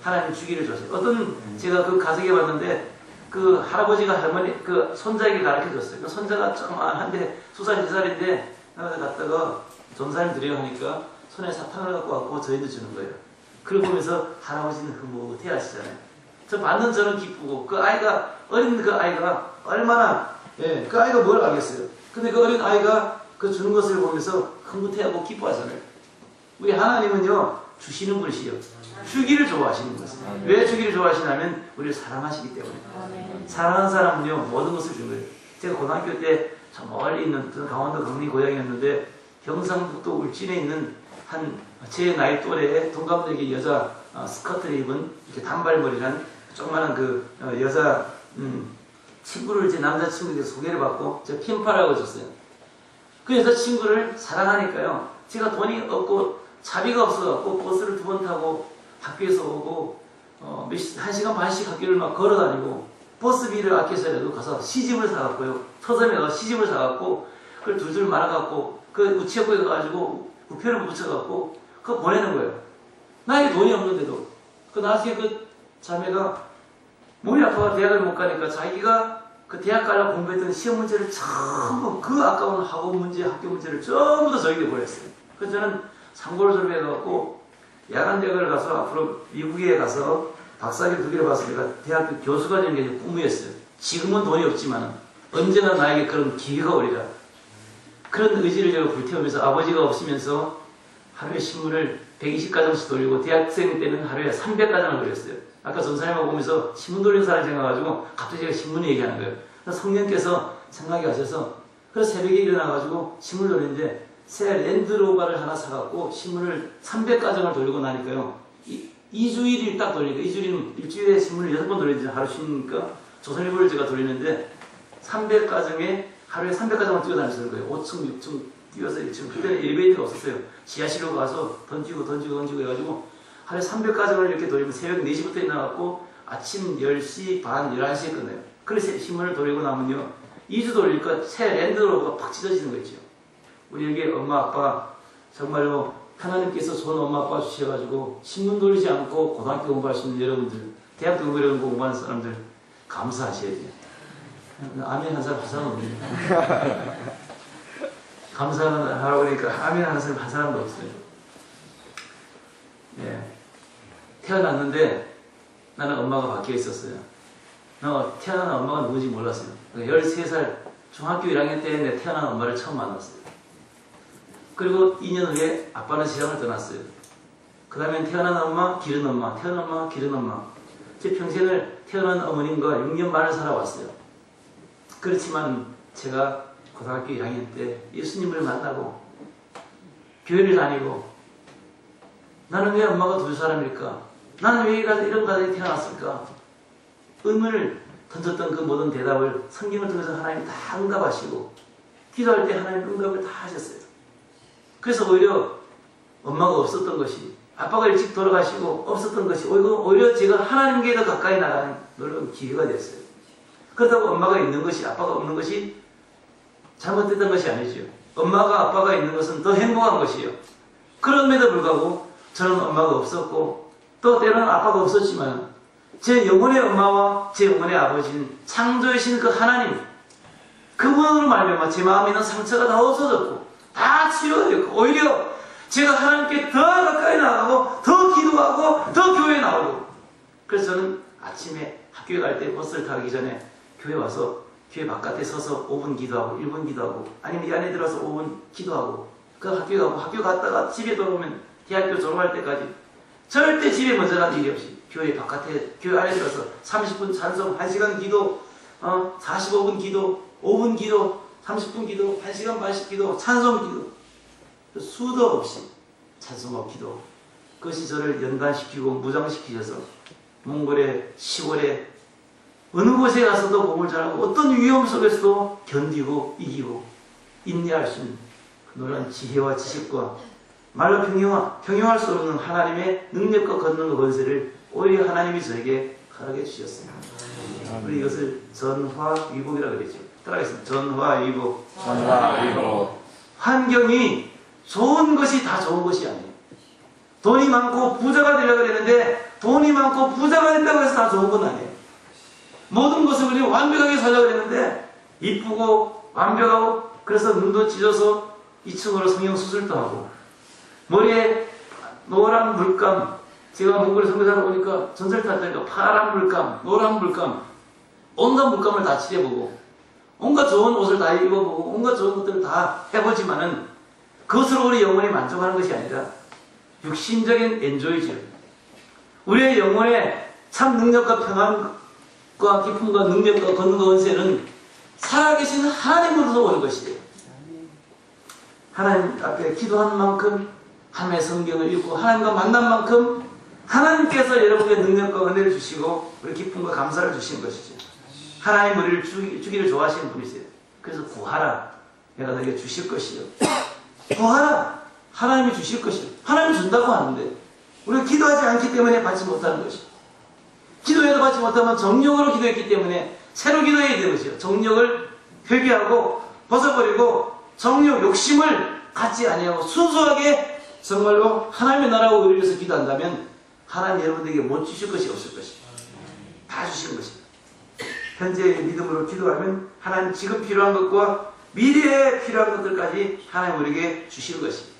하나님은 주기를 좋아하세요. 제가 그 가족에 봤는데 그 할아버지가 할머니 그 손자에게 가르쳐 줬어요. 그 손자가 조그만한데 2살 2살인데 갔다가 전사님 드려야 하니까 손에 사탕을 갖고 왔고 저희한테 주는 거예요. 그걸 보면서 할아버지는 흐뭇해 하시잖아요. 저 받는 저는 기쁘고 그 아이가 어린 그 아이가 얼마나 그 아이가 뭘 알겠어요. 근데 그 어린 아이가 그 주는 것을 보면서 흐뭇해하고 기뻐하잖아요. 우리 하나님은요 주시는 분이시요 주기를 좋아하시는 것입니다. 왜 주기를 좋아하시냐면 우리를 사랑하시기 때문에. 사랑하는 사람은요 모든 것을 주는 거예요. 제가 고등학교 때 저 멀리 있는 강원도 강릉 고향이었는데 경상북도 울진에 있는 한 제 나이 또래의 동갑내기 여자 스커트를 입은 이렇게 단발머리란 조그마한 그 여자 친구를 제 남자친구에게 소개를 받고 제가 핀파라고 해줬어요. 그 여자친구를 사랑하니까요. 제가 돈이 없고 차비가 없어갖고 버스를 2번 타고 학교에서 오고 1시간 반씩 학교를 막 걸어다니고 버스비를 아껴서라도 가서 시집을 사갖고요. 서점에 가서 시집을 사갖고 그걸 둘둘 말아갖고 그 우체국에 가가지고 우표를 붙여갖고 그거 보내는 거예요. 나에게 돈이 없는데도. 그 나중에 그 자매가 몸이 아파서 대학을 못 가니까 자기가 그 대학 가려고 공부했던 시험 문제를 전부 그 아까운 학원 문제, 학교 문제를 전부 다 저에게 보냈어요. 그래서 저는 상고를 졸업해갖고 야간대학을 가서 앞으로 미국에 가서 박사학위 2개를 받았으니까 대학교 교수가 되는 게 꿈이었어요. 지금은 돈이 없지만 언제나 나에게 그런 기회가 오리라. 그런 의지를 제가 불태우면서 아버지가 없으면서 하루에 신문을 120가정씩 돌리고 대학생 때는 하루에 300가정을 돌렸어요. 아까 전사님하고 보면서 신문 돌리는 사람이 생각해가지고 갑자기 제가 신문 얘기하는 거예요. 그래서 성령께서 생각이 가셔서 그래서 새벽에 일어나가지고 신문을 돌리는데 새 랜드로버를 하나 사갖고 신문을 300가정을 돌리고 나니까요. 2주일을 딱 돌리니까 2주일은 일주일에 신문을 6번 돌리지 하루 쉬니까 조선일보를 제가 돌리는데 300가정에 하루에 300가정을 뛰어다니시는 거예요. 5층, 6층 뛰어서 1층. 그때는 엘리베이터가 없었어요. 지하실로 가서 던지고 해가지고 하루에 300가정을 이렇게 돌리면 새벽 4시부터 일어나갖고 아침 10시 반, 11시에 끝나요. 그래서 신문을 돌리고 나면요. 2주 돌리니까 새 랜드로버가 팍 찢어지는 거 있죠. 우리에게 엄마, 아빠 정말로 하나님께서 좋은 엄마, 아빠 주셔가지고 신문 돌리지 않고 고등학교 공부할 수 있는 여러분들, 대학교 공부하는 사람들 감사하셔야 돼요. 아멘 한 사람 한 사람 없네요. 감사하라고 그러니까 아멘 하는 사람 한 사람도 없어요. 예. 태어났는데 나는 엄마가 바뀌어 있었어요. 태어난 엄마가 누군지 몰랐어요. 13살 중학교 1학년 때 내 태어난 엄마를 처음 만났어요. 그리고 2년 후에 아빠는 세상을 떠났어요. 그 다음에 태어난 엄마, 기른 엄마, 태어난 엄마, 기른 엄마. 제 평생을 태어난 어머님과 6년 반을 살아왔어요. 그렇지만 제가 고등학교 1학년 때 예수님을 만나고 교회를 다니고 나는 왜 엄마가 2사람일까? 나는 왜 이런 가정에 태어났을까? 의문을 던졌던 그 모든 대답을 성경을 통해서 하나님 다 응답하시고 기도할 때 하나님 응답을 다 하셨어요. 그래서 오히려 엄마가 없었던 것이 아빠가 일찍 돌아가시고 없었던 것이 오히려 제가 하나님께 더 가까이 나가는 놀라운 기회가 됐어요. 그렇다고 엄마가 있는 것이 아빠가 없는 것이 잘못됐던 것이 아니죠. 엄마가 아빠가 있는 것은 더 행복한 것이요. 그럼에도 불구하고 저는 엄마가 없었고 또 때로는 아빠가 없었지만 제 영혼의 엄마와 제 영혼의 아버지는 창조이신 그 하나님 그분으로 말미암아 제 마음에 있는 상처가 다 없어졌고 다 치료가 됐고 오히려 제가 하나님께 더 가까이 나가고 더 기도하고 더 교회에 나오고 그래서 저는 아침에 학교에 갈 때 버스를 타기 전에 교회 와서 교회 바깥에 서서 5분 기도하고 1분 기도하고 아니면 이 안에 들어서 5분 기도하고 그 학교에 가고 학교 갔다가 집에 돌아오면 대학교 졸업할 때까지 절대 집에 먼저 간 일이 없이 교회 바깥에 교회 안에 들어서 30분 찬송 1시간 기도 45분 기도 5분 기도 30분 기도 1시간 반씩 기도 찬송 기도 수도 없이 찬송하고 기도 그것이 저를 연관시키고 무장시키셔서 몽골의 시골에 어느 곳에 가서도 복음을 전하고 어떤 위험 속에서도 견디고 이기고 인내할 수 있는 그 놀라운 지혜와 지식과 말로 평용할 수 없는 하나님의 능력과 권능과 권세를 오히려 하나님이 저에게 허락해 주셨어요. 우리 이것을 전화위복이라고 그랬죠. 따라하겠습니다. 전화위복. 전화위복. 환경이 좋은 것이 다 좋은 것이 아니에요. 돈이 많고 부자가 되려고 그랬는데 돈이 많고 부자가 된다고 해서 다 좋은 건 아니에요. 모든 것을 우리 완벽하게 살려고 그랬는데 이쁘고 완벽하고 그래서 눈도 찢어서 2층으로 성형수술도 하고 머리에 노란 물감, 제가 몽골에 선교사를 오니까 전설 탔다니까 파란 물감, 노란 물감, 온갖 물감을 다 칠해보고 온갖 좋은 옷을 다 입어보고 온갖 좋은 것들을 다 해보지만은 그것으로 우리 영혼이 만족하는 것이 아니라 육신적인 엔조이죠. 우리의 영혼의 참 능력과 평안과 기쁨과 능력과 권능과 은혜는 살아계신 하나님으로서 오는 것이에요. 하나님 앞에 기도한 만큼 하나님의 성경을 읽고 하나님과 만난 만큼 하나님께서 여러분에게 능력과 은혜를 주시고 우리 기쁨과 감사를 주시는 것이죠. 하나님 우리를 주기를 좋아하시는 분이세요. 그래서 구하라. 내가 너에게 주실 것이요. 구하라. 하나님이 주실 것이요. 하나님이 준다고 하는데 우리가 기도하지 않기 때문에 받지 못하는 것이요. 기도해도 받지 못하면 정욕으로 기도했기 때문에 새로 기도해야 되는 것이요. 정욕을 회개하고 벗어버리고 정욕, 욕심을 갖지 아니하고 순수하게 정말로 하나님의 나라와 의를 위해서 기도한다면 하나님 여러분들에게 못 주실 것이 없을 것입니다. 다 주시는 것입니다. 현재의 믿음으로 기도하면 하나님 지금 필요한 것과 미래에 필요한 것들까지 하나님 우리에게 주시는 것입니다.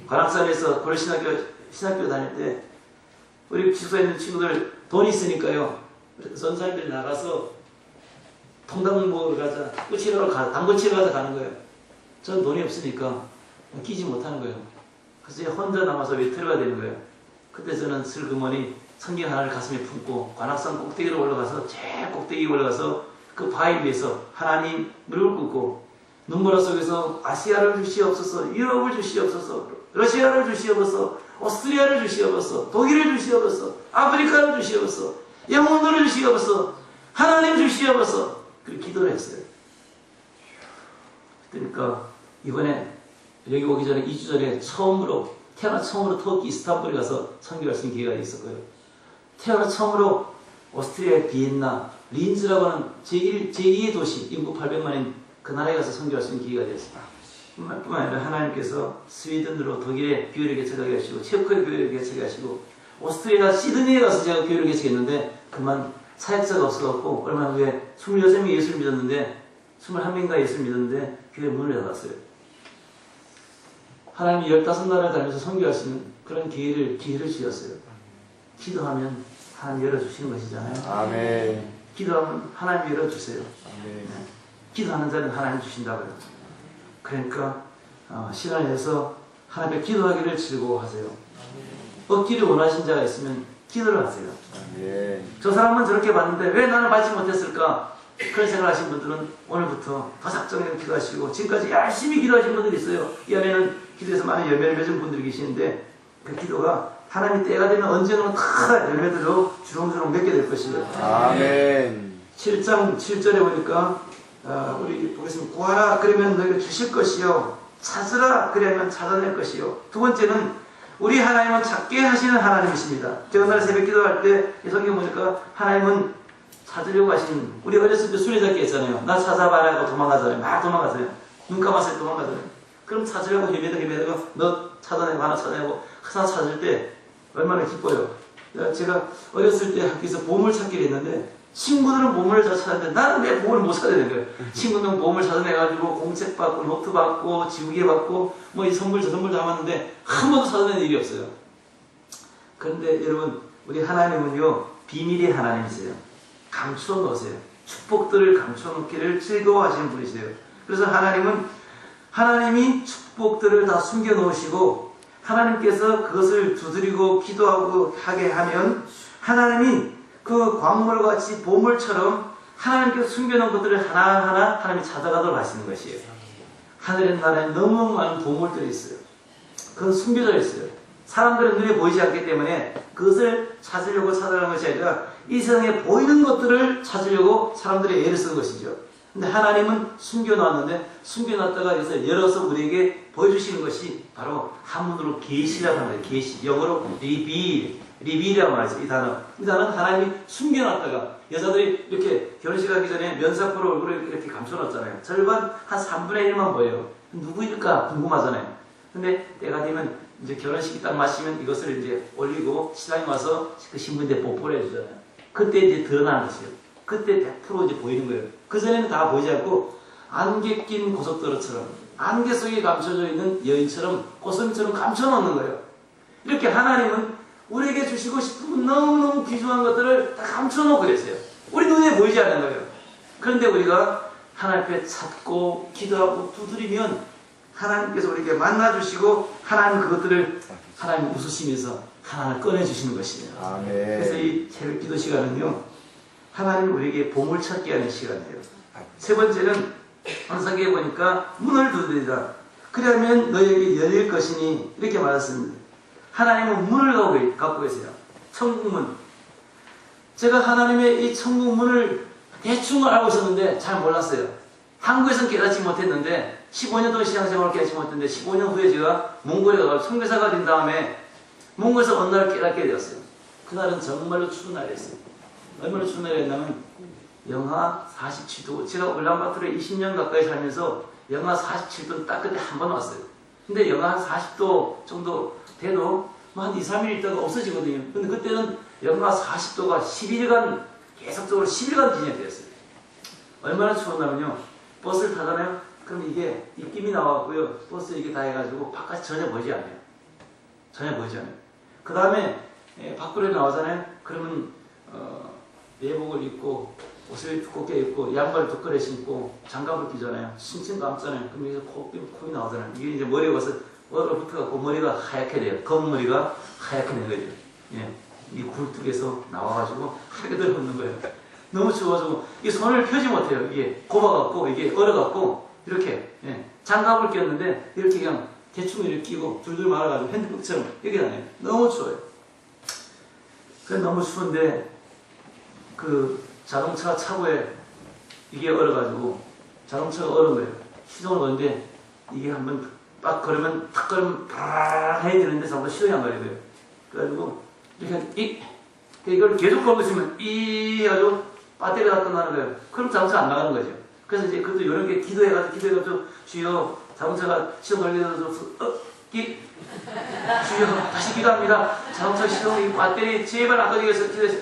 관악산에서 고려신학교 다닐 때 우리 기숙사에 있는 친구들 돈이 있으니까요. 전사님들이 나가서 통당 먹으러 가자, 끝치러 가자, 당근 치러 가자 가는 거예요. 전 돈이 없으니까 끼지 못하는 거예요. 그래서 혼자 남아서 외톨이가 되는 거예요. 그때 저는 슬그머니 성경 하나를 가슴에 품고 관악산 꼭대기로 올라가서 제일 꼭대기 올라가서 그 바위 위에서 하나님 무릎을 꿇고 눈보라 속에서 아시아를 주시옵소서, 유럽을 주시옵소서, 러시아를 주시옵소서, 오스트리아를 주시옵소서, 독일을 주시옵소서, 아프리카를 주시옵소서, 영혼들을 주시옵소서, 하나님 주시옵소서. 그렇게 기도를 했어요. 그러니까 이번에 여기 오기 전에 2주 전에 태어나 처음으로 터키 이스탄불에 가서 선교할 수 있는 기회가 있었고요. 태어나 처음으로 오스트리아의 비엔나, 린즈라고 하는 제2의 도시, 인구 800만인 그 나라에 가서 선교할 수 있는 기회가 되었습니다. 뿐만 아니라 하나님께서 스웨덴으로 독일에 교회를 개척하게 하시고 체코에 교회를 개척하게 하시고 오스트리아 시드니에 가서 제가 교회를 개척했는데 그만 사역자가 없어갖고 얼마 후에 26명이 예수를 믿었는데 21명인가 예수를 믿었는데 교회 문을 닫았어요. 하나님이 15나라를 다니면서 선교할 수 있는 그런 기회를 주셨어요. 기도하면 하나님 열어주시는 것이잖아요. 아멘. 기도하면 하나님 열어주세요. 아멘. 네. 기도하는 자는 하나님 주신다고요. 그러니까 시간을 내서 하나님께 기도하기를 즐거워하세요. 얻기를 원하신 자가 있으면 기도를 하세요. 아멘. 저 사람은 저렇게 봤는데 왜 나는 받지 못했을까? 그런 생각을 하신 분들은 오늘부터 더 작정해서 기도하시고 지금까지 열심히 기도하신 분들이 있어요. 이 안에는 기도에서 많은 열매를 맺은 분들이 계시는데 그 기도가 하나님이 때가 되면 언젠가는 다 열매들로 주렁주렁 맺게 될 것이에요. 아멘. 7장 7절에 보니까 우리 보겠습니다. 구하라 그러면 너에게 주실 것이요 찾으라 그러면 찾아낼 것이요. 두 번째는 우리 하나님은 찾게 하시는 하나님이십니다. 제가 오늘 새벽 기도할 때 성경 보니까 하나님은 찾으려고 하시는, 우리 어렸을 때 수레잡기 했잖아요. 나 찾아봐라 하고 도망가잖아요. 막 도망가잖아요. 눈 감았을 때 도망가잖아요. 그럼 찾으려고 헤매다가 너 찾아내고 하나 찾아내고 하나 찾을 때 얼마나 기뻐요. 제가 어렸을 때 학교에서 보물찾기를 했는데 친구들은 보물을 다 찾았는데 나는 내 보물을 못 찾아낸 거예요. 친구들은 보물 찾아내가지고 공책 받고 노트 받고 지우개 받고 뭐 이 선물 저 선물 담았는데 한 번도 찾아낸 일이 없어요. 그런데 여러분 우리 하나님은요 비밀의 하나님이세요. 감추어 놓으세요. 축복들을 감추어 놓기를 즐거워하시는 분이세요. 그래서 하나님이 축복들을 다 숨겨 놓으시고 하나님께서 그것을 두드리고 기도하고 하게 하면 하나님이 그 광물같이 보물처럼 하나님께서 숨겨놓은 것들을 하나하나 하나님이 찾아가도록 하시는 것이에요. 하늘의 나라에 너무 많은 보물들이 있어요. 그건 숨겨져 있어요. 사람들은 눈에 보이지 않기 때문에 그것을 찾으려고 찾아가는 것이 아니라 이 세상에 보이는 것들을 찾으려고 사람들이 애를 쓰는 것이죠. 근데 하나님은 숨겨놨는데 숨겨놨다가 여기서 열어서 우리에게 보여주시는 것이 바로 한문으로 계시라고 하는 거예요. 계시. 영어로 리빌이라고 말하죠. 이 단어는 하나님이 숨겨놨다가 여자들이 이렇게 결혼식 하기 전에 면사포로 얼굴을 이렇게 감춰놨잖아요. 절반 한 3분의 1만 보여요. 누구일까 궁금하잖아요. 근데 때가 되면 이제 결혼식이 딱 마치면 이것을 이제 올리고 신랑이 와서 그 신부인데 뽀뽀를 해주잖아요. 그때 이제 드러나는 것이에요. 그때 100% 이제 보이는 거예요. 그전에는 다 보이지 않고 안개 낀 고속도로처럼 안개 속에 감춰져 있는 여인처럼 꽃송이처럼 감춰놓는 거예요. 이렇게 하나님은 우리에게 주시고 싶은 너무너무 귀중한 것들을 다 감춰놓고 그랬어요. 우리 눈에 보이지 않는 거예요. 그런데 우리가 하나님 앞에 찾고 기도하고 두드리면 하나님께서 우리에게 만나주시고 하나님 그것들을 하나님 웃으시면서 하나님을 꺼내주시는 것입니다. 아멘. 그래서 이 새벽 기도 시간은요, 하나님 우리에게 보물찾기 하는 시간이에요. 세 번째는 창세기에 보니까 문을 두드리라. 그러면 너에게 열릴 것이니 이렇게 말했습니다. 하나님은 문을 갖고 계세요. 천국문. 제가 하나님의 이 천국문을 대충 알고 있었는데 잘 몰랐어요. 한국에서는 깨닫지 못했는데 15년 동안 신앙생활을 깨닫지 못했는데 15년 후에 제가 몽골에 가서 선교사가 된 다음에 몽골에서 어느 날 깨닫게 되었어요. 그날은 정말로 추운 날이었어요. 얼마나 추운 날이었냐면 영하 47도. 제가 울란바토르에 20년 가까이 살면서 영하 47도 딱 그때 한 번 왔어요. 근데 영하 한 40도 정도 돼도 한 2, 3일 있다가 없어지거든요. 근데 그때는 영하 40도가 11일간 계속적으로 10일간 지속되었어요. 얼마나 추웠냐면요. 버스를 타잖아요. 그럼 이게 입김이 나왔고요. 버스 이게 다 해가지고 바깥이 전혀 보이지 않아요. 전혀 보이지 않아요. 그 다음에 밖으로 나오잖아요. 그러면 내복을 입고 옷을 두껍게 입고 양발을 두꺼게 신고 장갑을 끼잖아요. 신청 감잖아요. 그럼 여기서 코이 나오잖아요. 이게 이제 머리에 와서 얼어붙어갖고 머리가 하얗게 돼요. 검은 머리가 하얗게 되는 거죠. 예. 이 굴뚝에서 나와가지고 하얗게 들어붙는 거예요. 너무 추워가지고 이 손을 펴지 못해요. 이게 곱아갖고 이게 얼어갖고 이렇게 장갑을 꼈는데 이렇게 그냥 대충 이렇게 끼고 줄줄 말아가지고 핸드백처럼 이렇게 다녀요. 너무 추워요. 그래 너무 추운데 그 자동차 차고에 이게 얼어가지고 자동차가 얼은 거예요. 시동을 거는데 이게 한번 딱 걸으면 탁 걸으면 팍 해야 되는데 자동차 시동이 안 걸려요. 그래가지고 이렇게 이걸 계속 걸고 있으면 이 해가지고 배터리가 끝나는 거예요. 그럼 자동차 안 나가는 거죠. 그래서 이제 그것도 이런 게 기도해가지고 주여 자동차가 시동 걸려서 주여 다시 기도합니다. 자동차 시동이 배터리 제발 안 꺼지게 해서 기도해서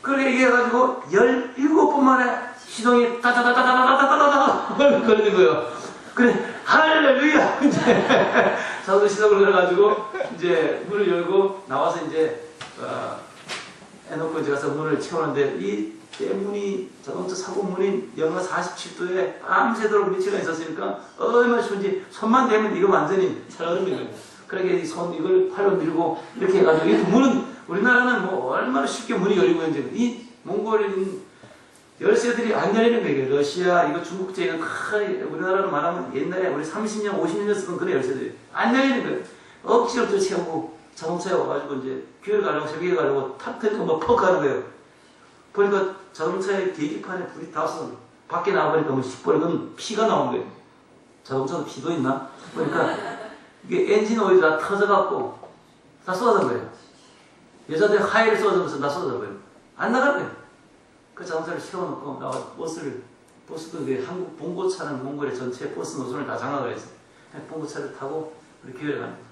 그렇게 얘기해가지고 17번 만에 시동이 따다다다다다다다다다 걸리는 거예요. 그래 할렐루야. 이제 자동차 시동을 걸어가지고 이제 문을 열고 나와서 이제 해놓고 이제 가서 문을 채우는데 이 대문이 자동차 사고 문이 영하 47도에 밤새도록 며칠간 있었으니까 얼마나 추운지 손만 대면 이거 완전히 살얼음인 거예요. 그러게 손 이걸 팔로 밀고 이렇게 해가지고 이 문은 우리나라는 뭐 얼마나 쉽게 문이 열리고 있는지 이 몽골인 열쇠들이 안 열리는 거예요. 러시아 이거 중국제는 우리나라로 말하면 옛날에 우리 30년 50년 쓰던 그런 열쇠들이 안 열리는 거예요. 억지로 또 채우고 자동차에 와가지고 이제 교회를 가려고 새벽에 가려고 탁 트니까 막 퍽 가는 거예요. 보니까 자동차의 계기판에 불이 닿아서 밖에 나와보니까 뭐 시뻘건 피가 나온 거예요. 자동차도 피도 있나? 보니까 이게 엔진 오일이 다 터져갖고 다 쏟아진 거예요. 여자들 하이를 쏟아지면서 다 쏟아진 거예요. 안 나가는 거예요. 그 자동차를 세워놓고 나와 버스도 한국 봉고차는 몽골의 전체 버스 노선을 다 장악을 해서 봉고차를 타고 우리 교회를 가는 거예요.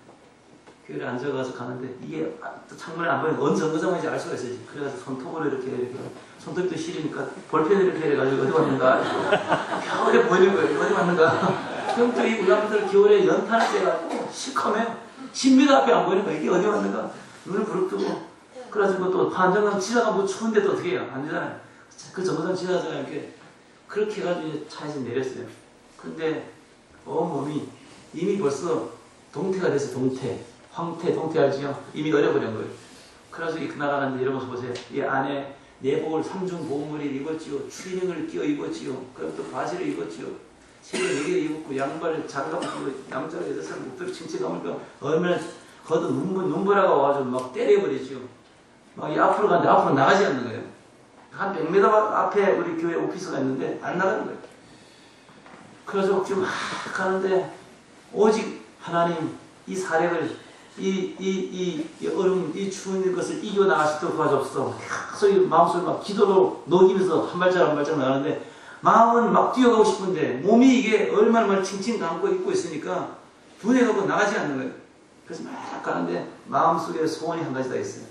교회를 앉아가서 가는데 이게 창문에 안 보이면 언제 정거장인지 알 수가 있어야지. 그래가지고 손톱으로 이렇게 손톱도 시리니까 볼펜을 이렇게 해가지고 어디 왔는가 겨울에 보이는 거예요. 어디 왔는가. 그럼 또 이 울란바토르 겨울에 연탄을 떼가지고 시커매요. 10m 앞에 안 보이는 거예요. 이게 어디 왔는가. 눈을 부릅뜨고 그래가지고 또 환장하면 지나가 뭐 추운데 또 어떻게 해요. 안 되잖아요. 그 정거장 지나잖아요. 이렇게 그렇게 해가지고 차에서 내렸어요. 근데 몸이 이미 벌써 동태가 돼서 동태 알지요? 이미 얼어버린 거예요. 그래서 이 나가는데 이런 모습 보세요. 이 안에 내복을 3중 보물을 입었지요. 추리닝을 끼워 입었지요. 그럼 또 바지를 입었지요. 색을 4개를 입었고 양발을 장갑을 끼고 남자가 여자사람 목도리 칭칭 감으니까 얼마나 걷어 눈보라가 와가지고 막 때려버리지요. 막 이 앞으로 가는데 앞으로 나가지 않는 거예요. 한 100m 앞에 우리 교회 오피스가 있는데 안 나가는 거예요. 그래서 지금 막 가는데 오직 하나님 이 사력을 이 얼음, 이 추운 것을 이겨나갈 수 있도록 도와줬어. 계속 마음속에 막 기도로 녹이면서 한 발짝 한 발짝 나가는데 마음은 막 뛰어가고 싶은데 몸이 이게 얼마나 칭칭 감고 있고 있으니까 두뇌가 뭐 나가지 않는 거예요. 그래서 막 가는데 마음속에 소원이 한 가지 다 있어요.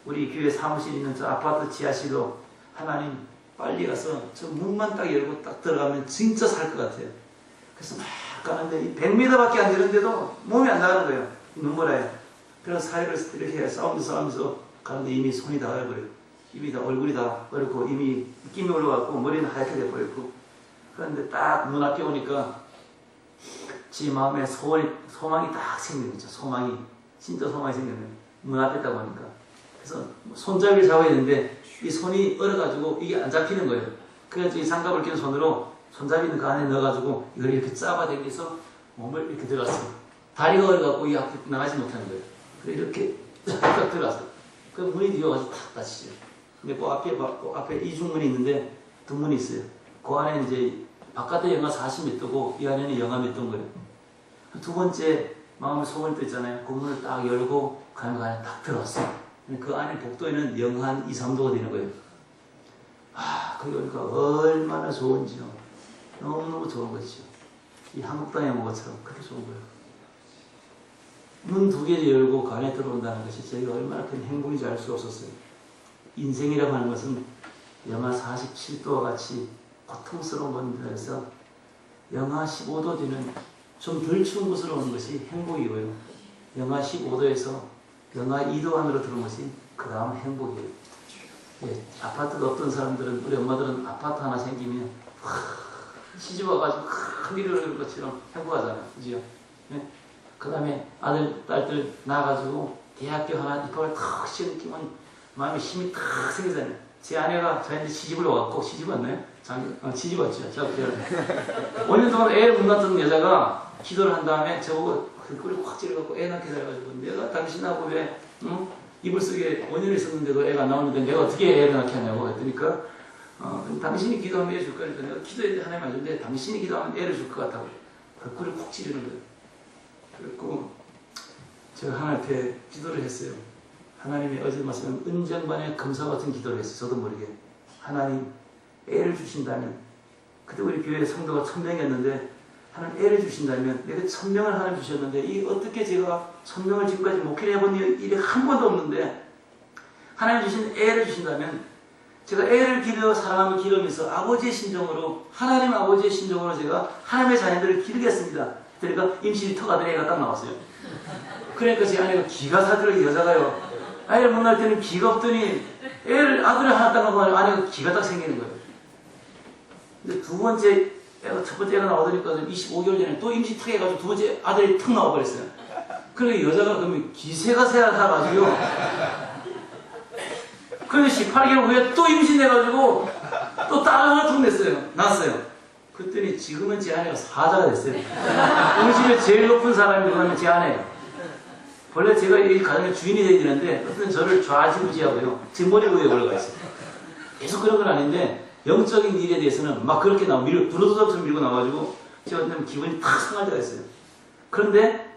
우리 교회 사무실 있는 저 아파트 지하실로 하나님 빨리 가서 저 문만 딱 열고 딱 들어가면 진짜 살 것 같아요. 그래서 막 가는데 이 100m밖에 안 되는데도 몸이 안 나가는 거예요. 눈보라에. 그래서 사회를 이렇게 싸우면서 가는데 이미 손이 다 얼어버려요. 입이 다, 얼굴이 다 얼고 이미 끼미 올라가고 머리는 하얗게 돼버렸고. 그런데 딱 문 앞에 오니까 지 마음에 소망이 딱 생기는 거죠. 소망이. 진짜 소망이 생기는 거예요. 문 앞에 딱 오니까. 그래서 손잡이를 잡아야 되는데 이 손이 얼어가지고 이게 안 잡히는 거예요. 그래서 이 장갑을 낀 손으로 손잡이 있는 그 안에 넣어가지고 이걸 이렇게 잡아당겨서 몸을 이렇게 들어갔어요. 다리가 얼어갖고 이 앞에 나가지 못하는 거예요. 그래서 이렇게 딱 들어갔어요. 그 문이 뒤어가지고 탁 닫히죠. 근데 그 앞에 이중문이 있는데 두 문이 있어요. 그 안에 이제 바깥에 영하 40몇 도고 이 안에는 영하 몇 도인 거예요. 두 번째 마음의 소원이 또 있잖아요. 그 문을 딱 열고 가면 그 안에 딱 들어왔어요. 그 안에 복도에는 영하 한 2, 3도가 되는 거예요. 그러니까 얼마나 좋은지요. 너무너무 좋은 것이죠. 이 한국 땅의 뭐처럼 그렇게 좋은 거예요. 문 두 개 열고 그 안에 들어온다는 것이 저희가 얼마나 큰 행복인지 알 수 없었어요. 인생이라고 하는 것은 영하 47도와 같이 고통스러운 곳에서 영하 15도 되는 좀 덜 추운 곳으로 오는 것이 행복이고요. 영하 15도에서 영하 2도 안으로 들어온 것이 그 다음 행복이에요. 예, 아파트가 없던 사람들은, 우리 엄마들은 아파트 하나 생기면 시집 와가지고 큰 일을 하는 것처럼 행복하잖아요. 그죠? 예? 그 다음에 아들, 딸들 낳아가지고 대학교 하나 입학을 탁 시키면 마음에 힘이 탁 생기잖아요. 제 아내가 저한테 시집을 와갖고, 시집 왔나요? 시집 왔죠. 제가 5년 동안 애 못 낳던 여자가 기도를 한 다음에 저보고 꿀을 확 찌르갖고 애 낳게 돼가지고 내가 당신하고 왜 이불 속에 5년 있었는데도 애가 안 나오는데 내가 어떻게 애를 낳게 하냐고 했더니까 당신이 기도하면 애 줄 거니까 그러니까 내가 기도해 하나님 안 주는데 당신이 기도하면 애를 줄 것 같다고 꿀을 콕 찌르는 거예요. 그랬고 제가 하나님께 기도를 했어요. 하나님이 어제 말씀은 은정반의 금사 같은 기도를 했어요. 저도 모르게. 하나님 애를 주신다면, 그때 우리 교회 성도가 1000명이었는데 하나님 애를 주신다면, 내가 1000명을 하나님 주셨는데 이 어떻게 제가 1000명을 지금까지 목회를 해본 일이 한 번도 없는데 하나님 주신 애를 주신다면 제가 애를 기르어 사랑하며 기르면서 아버지의 심정으로, 하나님 아버지의 심정으로 제가 하나님의 자녀들을 기르겠습니다. 그러니까 임신이 터가 된 애가 딱 나왔어요. 그러니까 제 아내가 기가 사들어 여자가요. 아이를 못 낳을 때는 기가 없더니 애를 아들을 하나 딱 낳고 아내가 기가 딱 생기는 거예요. 근데 두 번째 애가, 첫 번째 애가 나오더니까 25개월 전에 또 임신 탁 해가지고 두 번째 아들이 탁 나와버렸어요. 그러니까 여자가 그러면 기세가 세다가지고 그런데 18개월 후에 또 임신해가지고 또 딸 하나 툭 냈어요. 낳았어요. 그랬더니 지금은 제 아내가 사자가 됐어요. 우리 집에 제일 높은 사람이 그러면 제 아내예요. 원래 제가 이 가정의 주인이 되야 되는데 어떤 저를 좌지우지하고요. 제 머리 위에 올라가 있어요. 계속 그런 건 아닌데 영적인 일에 대해서는 막 그렇게 부르도덕처럼 밀고 나와가지고 제가 어떤 기분이 탁 상할 때가 있어요. 그런데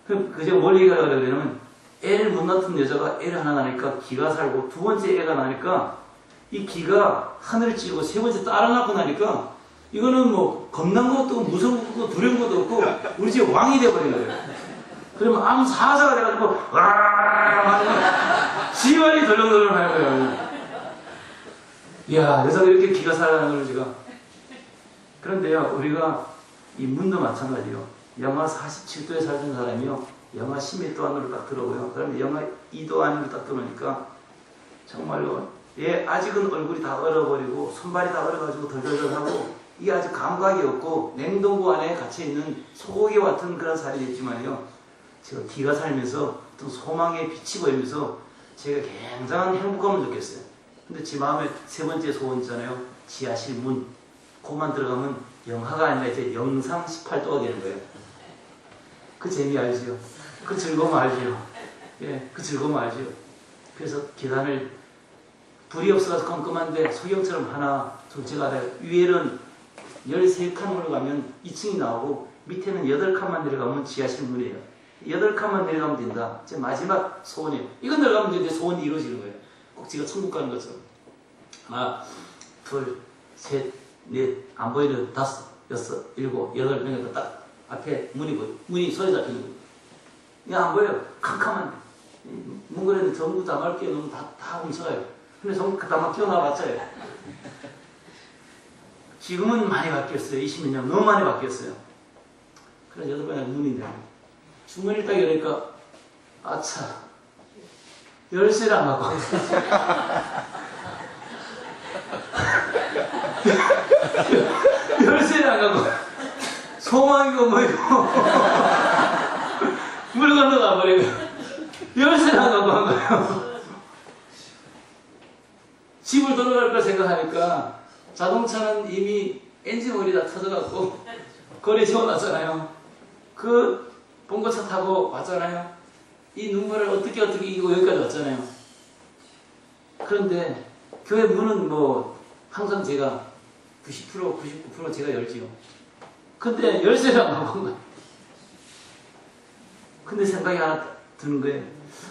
제가 뭘 얘기하려고 그러냐면 애를 못 낳던 여자가 애를 하나 낳으니까 기가 살고 두 번째 애가 나니까 이 기가 하늘을 찌르고 세 번째 딸을 낳고 나니까 이거는 뭐 겁난 것도 없고 무서운 것도 없고 두려운 것도 없고 우리 집에 왕이 돼버린 거예요. 그러면 아무 사자가 돼가지고 와aaaaah 지발이 덜렁덜렁 하는 거예요. 이야, 여자가 이렇게 기가 살아가는 걸 제가. 그런데요, 우리가 이 문도 마찬가지요. 영하 47도에 살던 사람이요, 영하 10몇 도 안으로 딱 들어오고요. 그러면 영하 2도 안으로 딱 들어오니까 정말로 얘 아직은 얼굴이 다 얼어버리고 손발이 다 얼어가지고 덜덜덜하고 이게 아직 감각이 없고 냉동고 안에 갇혀있는 소고기 같은 그런 살이 됐지만요, 제가 기가 살면서 어떤 소망의 빛이 보이면서 제가 굉장한 행복감을 느꼈어요. 근데 제 마음에 세 번째 소원이잖아요. 지하실 문. 그만 들어가면 영하가 아니라 이제 영상 18도가 되는 거예요. 그 재미 알지요? 그 즐거움 알지요? 예, 그 즐거움 알지요? 그래서 계단을 불이 없어서 깜깜한데 소경처럼 하나, 둘째가 아니라 위에는 13칸 올라가면 2층이 나오고 밑에는 8칸만 내려가면 지하실 문이에요. 8칸만 내려가면 된다. 제 마지막 소원이에요. 이건 내려가면 이제 소원이 이루어지는 거예요. 꼭 제가 천국 가는 것처럼. 하나, 둘, 셋, 넷, 안 보이는 5, 6, 7, 8명에서 딱 앞에 문이 보여. 문이 소리 잡히는 거예요. 이게 안 보여요. 캄캄한데. 문고리는 전부 다 막혀 놓으면 다 훔쳐가요. 근데 전부 다 막 튀어나와봤자요. 지금은 많이 바뀌었어요. 20몇 년 너무 많이 바뀌었어요. 그래서 8번에 눈이 돼요. 주머니를 딱 열으니까 아차 열쇠를 안 갖고 열쇠를 안 갖고 소망이고 뭐이고 물 건너가 버리고 열쇠를 안 갖고 한 거예요. 집을 돌아갈 걸 생각하니까 자동차는 이미 엔진 오일이 다 터져갖고 거리 세워놨잖아요. 그 봉고차 타고 왔잖아요. 이 눈물을 어떻게 이기고 여기까지 왔잖아요. 그런데 교회 문은 뭐 항상 제가 90% 99% 제가 열지요. 근데 열쇠를 안 갖고 온 거예요. 근데 생각이 하나 드는 거예요.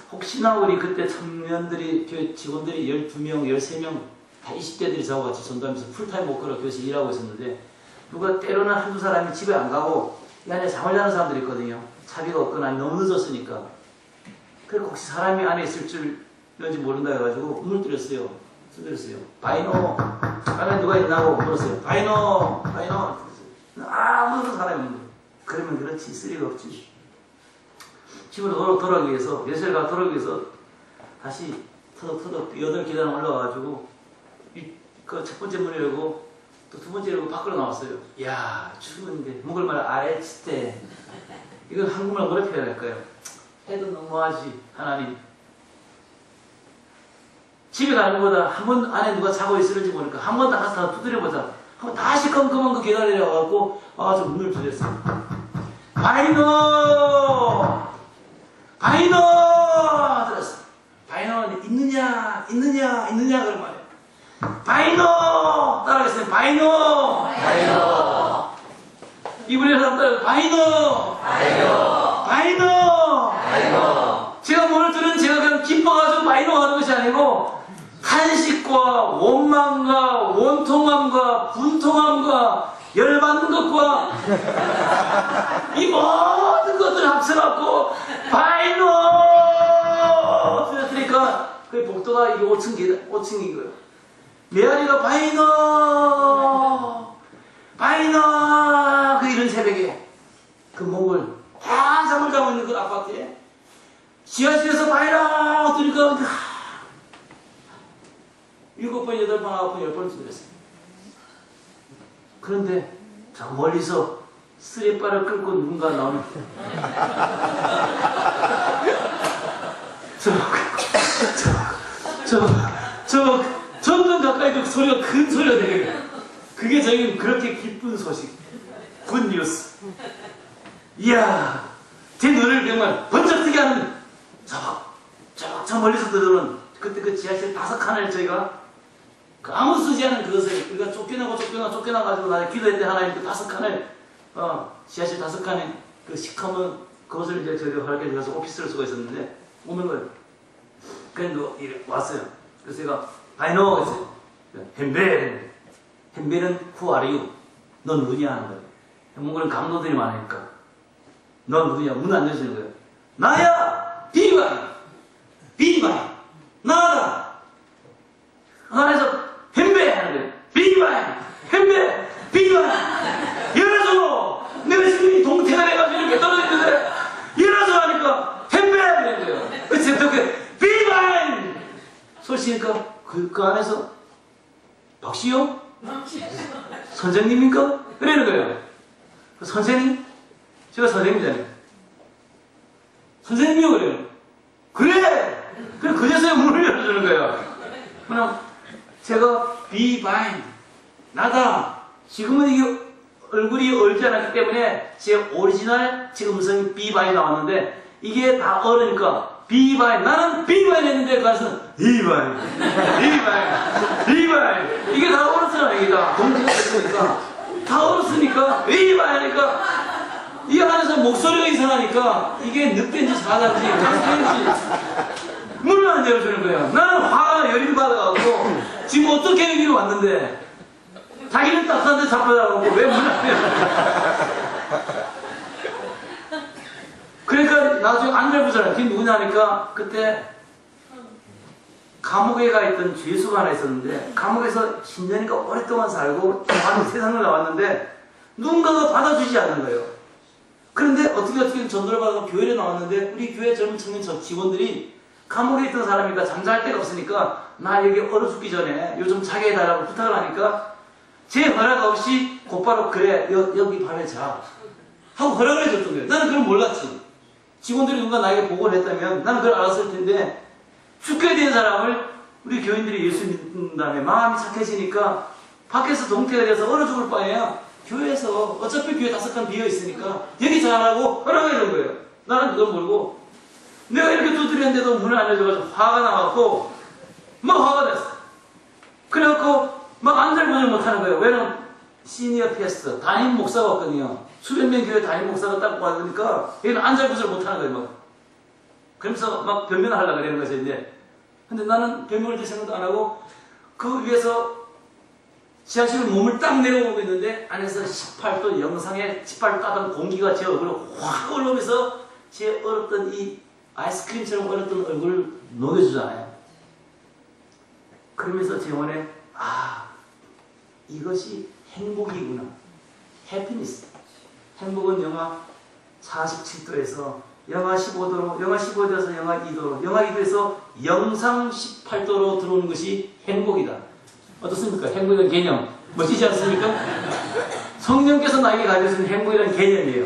혹시나 우리 그때 청년들이 교회 직원들이 12명 13명 다 20대들이 저하고 같이 전도하면서 풀타임 워커로 교회에서 일하고 있었는데 누가 때로는 한두 사람이 집에 안 가고 이 안에 잠을 자는 사람들이 있거든요. 차비가 없거나 너무 늦었으니까. 그래 혹시 사람이 안에 있을 줄인지 모른다 해가지고 문을 두드렸어요. 바이노 안에 누가 있나고 물었어요. 바이노 아무도 사람이 없는 거예요. 그러면 그렇지 있을 리가 없지. 집으로 돌아가기 위해서 열쇠가 돌아가기 위해서 다시 터덕터덕 8계단 올라가가지고 그 첫 번째 문을 열고 또 두 번째 열고 밖으로 나왔어요. 이야 추운데 몽골말 아레치테 이건 한국말 뭐라 표현할까요? 해도 너무하지 하나님. 집에 가는 것보다 한 번 안에 누가 자고 있을지 모르니까 한 번 다 가서 두드려보자. 한번 다시 컴컴한 거 계단 내려가고 저 문을 두드렸어요. 바이노 들었어. 바이노 있느냐 그런 말이에요. 바이노 따라하겠어요. 바이노 이분의 사람 따라 바이노 제가 문을 들은 제가 그냥 기뻐가지고 바이노 하는 것이 아니고 탄식과 원망과 원통함과 분통함과 열받는 것과 이 모든 것들을 합쳐갖고 바이노 들었으니까 그 복도가 이게 5층인 거예요. 메아리가 바이노 그 이런 새벽에 그 몽골 다 잠을 자고 있는 그 아파트에 지하실에서 바이노 들으니까 7번, 8번, 9번, 10번 들었어요. 그런데 저 멀리서 쓰레빠를 끌고 누군가 나오는 점점 가까이 그 소리가 큰 소리가 되게 그게 저희는 그렇게 기쁜 소식 굿 뉴스. 이야 제 눈을 정말 번쩍 뜨게 하는 저 멀리서 들어오는 그때 그 지하실 5칸을 저희가 그 아무 쓰지 않은 그것을 우리가 쫓겨나가지고 나중에 기도했는데 하나님 그 5칸을 지하실 5칸에 그 시커먼 그것을 이제 저희가 활약해 주셔서 오피스를 쓰고 있었는데 오는 거예요. 그래서 왔어요. 그래서 제가 바이노 했어요. 햄벨은 who are you? 넌 누구냐 하는 거예요. 몽골은 강도들이 많으니까 넌 누구냐? 문 안 열어주는 거예요. 나야! 비바이 나다! 안에서 햄베 하는 거예요. 비바이 열어줘! 내가 지금 동태가 해가지고 이렇게 떨어졌는데 열어줘 하니까 햄베 하는 거예요. 그치? 비바이 소리치니까 그 안에서 박시영? 선생님입니까? 그러는 거예요. 선생님? 제가 선생님이잖아요. 선생님이요 그래요. 그래! 그래서야 문을 열어주는 거예요. 그럼 제가 비바인 나다. 지금은 이게 얼굴이 얼지 않았기 때문에 제 오리지널 제 음성이 비바인 나왔는데 이게 다 얼으니까 비바인 나는 비바인 했는데 가서 비바인 이게 다 얼었잖아요. 이게 다 동태가 됐으니까 다 얼었으니까 비바인 하니까 이 안에서 목소리가 이상하니까 이게 늑대인지 사자인지 늑대인지 문을 안 열어주는 거예요. 나는 화가 열이 받아가지고 지금 어떻게 여기로 왔는데 자기는 따뜻한 데 잡혀다가고 왜 문을 안 열어주는 그러니까 나중에 안 열어보잖아요. 그게 누구냐 하니까 그때 감옥에 가 있던 죄수가 하나 있었는데 감옥에서 10년인가 오랫동안 살고 세상을 나왔는데 누군가가 받아주지 않는 거예요. 그런데 어떻게 전도를 받아서 교회에 나왔는데 우리 교회 젊은 청년 직원들이 감옥에 있던 사람이니까 잠잘 데가 없으니까 나 여기 얼어 죽기 전에 요즘 자게 해달라고 부탁을 하니까 제 허락 없이 곧바로 그래 여기 밤에 자 하고 허락을 해줬던 거예요. 나는 그걸 몰랐지. 직원들이 누가 나에게 보고를 했다면 나는 그걸 알았을 텐데 죽게 된 사람을 우리 교인들이 예수 믿는 다음에 마음이 착해지니까 밖에서 동태가 돼서 얼어 죽을 바에야 교회에서 어차피 교회 5칸 비어 있으니까 여기 자라고 허락을 해준 거예요. 나는 그걸 모르고 내가 이렇게 두드렸는데도 문을 안 열어줘가지고 화가 나갖고 막 화가 났어. 그래갖고 막 안절부절 못하는 거예요. 왜냐면 시니어 패스터 담임 목사가 왔거든요. 수백 명 교회 담임 목사가 딱 와보니까 얘는 안절부절 못하는 거예요. 막. 그러면서 막 변명을 하려고 그러는 거죠. 이제. 근데 나는 변명을 들 생각도 안 하고 그 위에서 지하실로 몸을 딱 내려오고 있는데 안에서 18도 영상에 18도 따뜻한 공기가 제 얼굴을 확 올라오면서 제 얼었던 이 아이스크림처럼 얼었던 얼굴을 녹여주잖아요. 그러면서 제 영혼에 이것이 행복이구나. 해피니스. 행복은 영하 47도에서 영하 15도로, 영하 15도에서 영하 2도로, 영하 2도에서 영상 18도로 들어오는 것이 행복이다. 어떻습니까? 행복이라는 개념. 멋지지 않습니까? 성령께서 나에게 가르쳐준 행복이라는 개념이에요.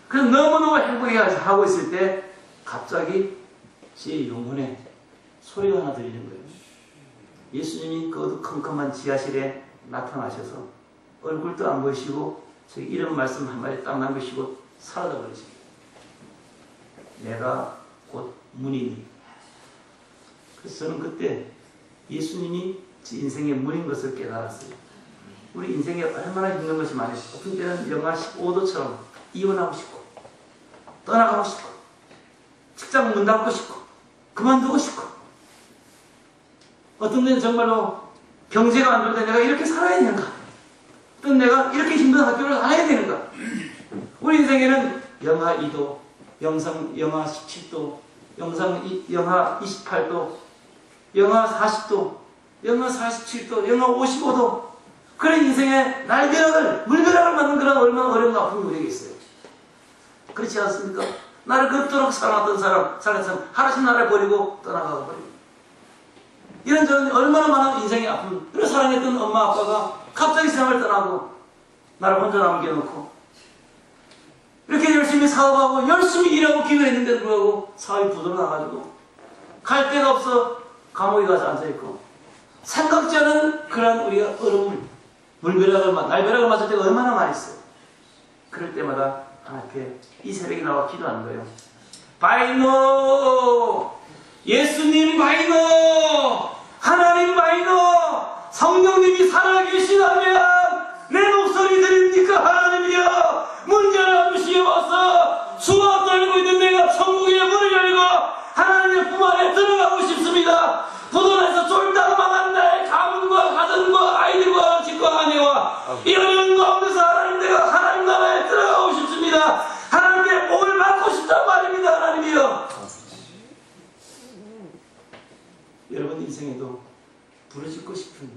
그래서 너무너무 행복해 하고 있을 때 갑자기 제 영혼에 소리가 하나 들리는 거예요. 예수님이 그 어두컴컴한 지하실에 나타나셔서 얼굴도 안 보이시고 저기 이런 말씀 한마디 딱 남기시고 사라져 버리십니다. 내가 곧 문이니. 그래서 저는 그때 예수님이 제 인생의 문인 것을 깨달았어요. 우리 인생에 얼마나 힘든 것이 많아요. 어떤 때는 영하 15도처럼 이혼하고 싶고 떠나가고 싶고 직장 문 닫고 싶고 그만두고 싶고 어떤 데는 정말로 경제가 안 좋을 때 내가 이렇게 살아야 되는가? 또 내가 이렇게 힘든 학교를 다녀야 되는가? 우리 인생에는 영하 2도, 영하 17도, 영하 28도, 영하 40도, 영하 47도, 영하 55도 그런 인생의 물벼락을 맞는 그런 얼마나 어려운 아픔이 우리에게 있어요. 그렇지 않습니까? 나를 그토록 사랑했던 사람 하나씩 나를 버리고 떠나가 버리고 이런 저는 얼마나 많은 인생의 아픔. 그리고 사랑했던 엄마 아빠가 갑자기 세상을 떠나고 나를 혼자 남게 놓고 이렇게 열심히 사업하고 열심히 일하고 기도했는데도 불구하고 사업이 부도로 나가지고 갈 데가 없어 감옥에 가서 앉아있고 생각지 않은 그런 우리가 날벼락을 맞을 때가 얼마나 많이 있어요. 그럴 때마다 하나님께 이 새벽에 나와 기도하는 거예요. 바이노 예수님 바이노 하나님 바이노 성령님이 살아계시다면 내 목소리 들립니까? 하나님이여 문 열어주시옵소서. 수와 떨고 있는 내가 천국의 문을 열고 하나님의 품 안에 들어가고 싶습니다. 부도에서 쫄다가 망한 나의 가문과 가정과 아이들과 집과 아내와 이런 가운데서 하나님 내가 하나님 나라에 들어가고 싶습니다. 하나님께 복을 받고 싶단 말입니다. 하나님이여. 여러분 인생에도 부르짖고 싶은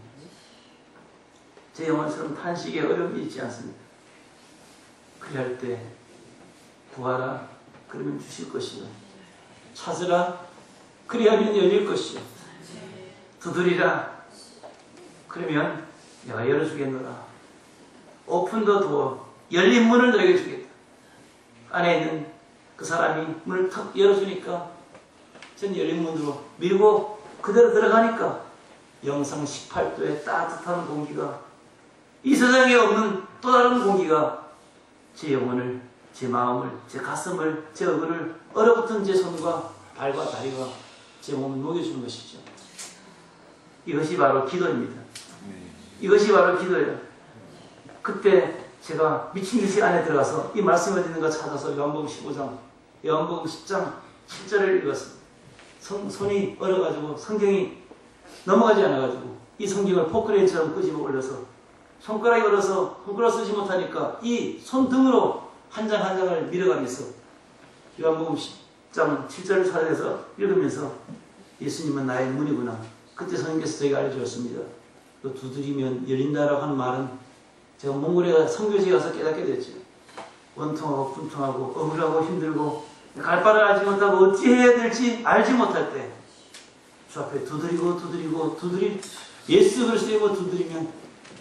제 영혼처럼 탄식에 어려움이 있지 않습니까? 그리할 때 구하라 그러면 주실 것이요 찾으라 그리하면 열릴 것이요 두드리라 그러면 내가 열어주겠노라. 오픈 더 도어 열린 문을 너에게 주겠다. 안에 있는 그 사람이 문을 탁 열어주니까 전 열린 문으로 밀고 그대로 들어가니까 영상 18도의 따뜻한 공기가 이 세상에 없는 또 다른 공기가 제 영혼을, 제 마음을, 제 가슴을, 제 얼굴을 얼어붙은 제 손과 발과 다리와 제 몸을 녹여주는 것이죠. 이것이 바로 기도입니다. 이것이 바로 기도예요. 그때 제가 미친 듯이 안에 들어가서 이 말씀이 어디 있는가 찾아서 요한복음 15장, 요한복음 10장 7절을 읽었습니다. 손이 얼어가지고 성경이 넘어가지 않아가지고 이 성경을 포크레인처럼 끄집어 올려서 손가락이 얼어서 손가락 쓰지 못하니까 이 손등으로 한 장 한 장을 밀어가면서 요한복음 10장 7절을 찾아내서 읽으면서 예수님은 나의 문이구나. 그때 성령께서 저에게 알려주었습니다. 또 두드리면 열린다라고 하는 말은 제가 몽골에 선교지에 가서 깨닫게 됐죠. 원통하고 분통하고 억울하고 힘들고 갈 바를 알지 못하고 어찌 해야 될지 알지 못할 때 주 앞에 두드리고 예수 그리스도로 두드리면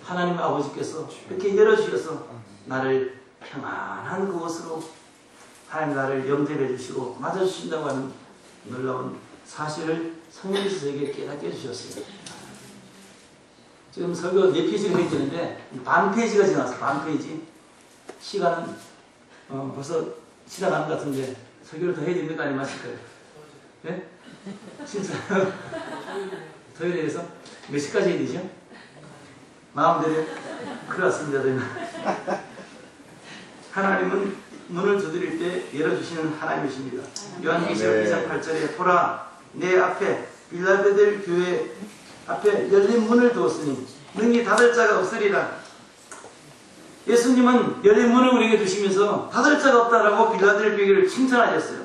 하나님 아버지께서 이렇게 열어주셔서 나를 평안한 그곳으로 하나님 나를 영접해 주시고 맞아주신다고 하는 놀라운 사실을 성령께서 저에게 깨닫게 해주셨어요. 지금 설교 4페이지가 되는데 반 페이지가 지났어. 반 페이지. 시간은 벌써 지나가는 것 같은데 설교를 더 해야 되는 거 아니겠을까요? 네? 진짜 토요일에서 몇 시까지 해야 되죠? 마음대로 그렇습니다. 하나님은 문을 두드릴 때 열어주시는 하나님이십니다. 요한계시록 2장 8절에 보라 내 앞에 빌라델 교회 앞에 열린 문을 두었으니 능히 닫을 자가 없으리라. 예수님은 열린 문을 우리에게 두시면서 닫을 자가 없다라고 빌라델 교회를 칭찬하셨어요.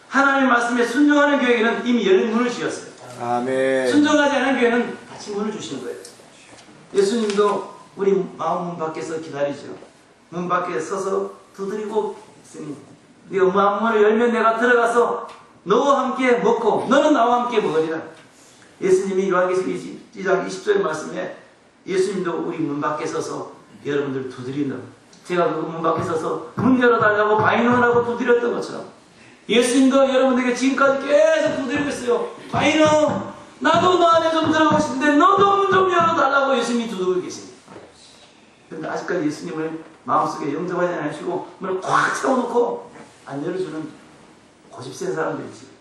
하나님 말씀에 순종하는 교회에는 이미 열린 문을 주셨어요. 아멘. 순종하지 않은 교회는 닫힌 문을 주시는 거예요. 예수님도 우리 마음 문 밖에서 기다리죠. 문 밖에 서서 두드리고 있으니 네가 마음 문을 열면 내가 들어가서 너와 함께 먹고 너는 나와 함께 먹으리라. 예수님이 요한계시록 2장 20절 말씀에 예수님도 우리 문 밖에 서서 여러분들 두드린다. 제가 그 문 밖에 서서 문 열어달라고 바이너라고 두드렸던 것처럼 예수님도 여러분에게 지금까지 계속 두드리고 있어요. 바이너 나도 너 안에 좀 들어가고 싶은데 너도 문 좀 열어달라고 예수님이 두드리고 계십니다. 그런데 아직까지 예수님을 마음속에 영접하지 않으시고 문을 꽉 채워놓고 안 열어주는 고집센 사람들이지.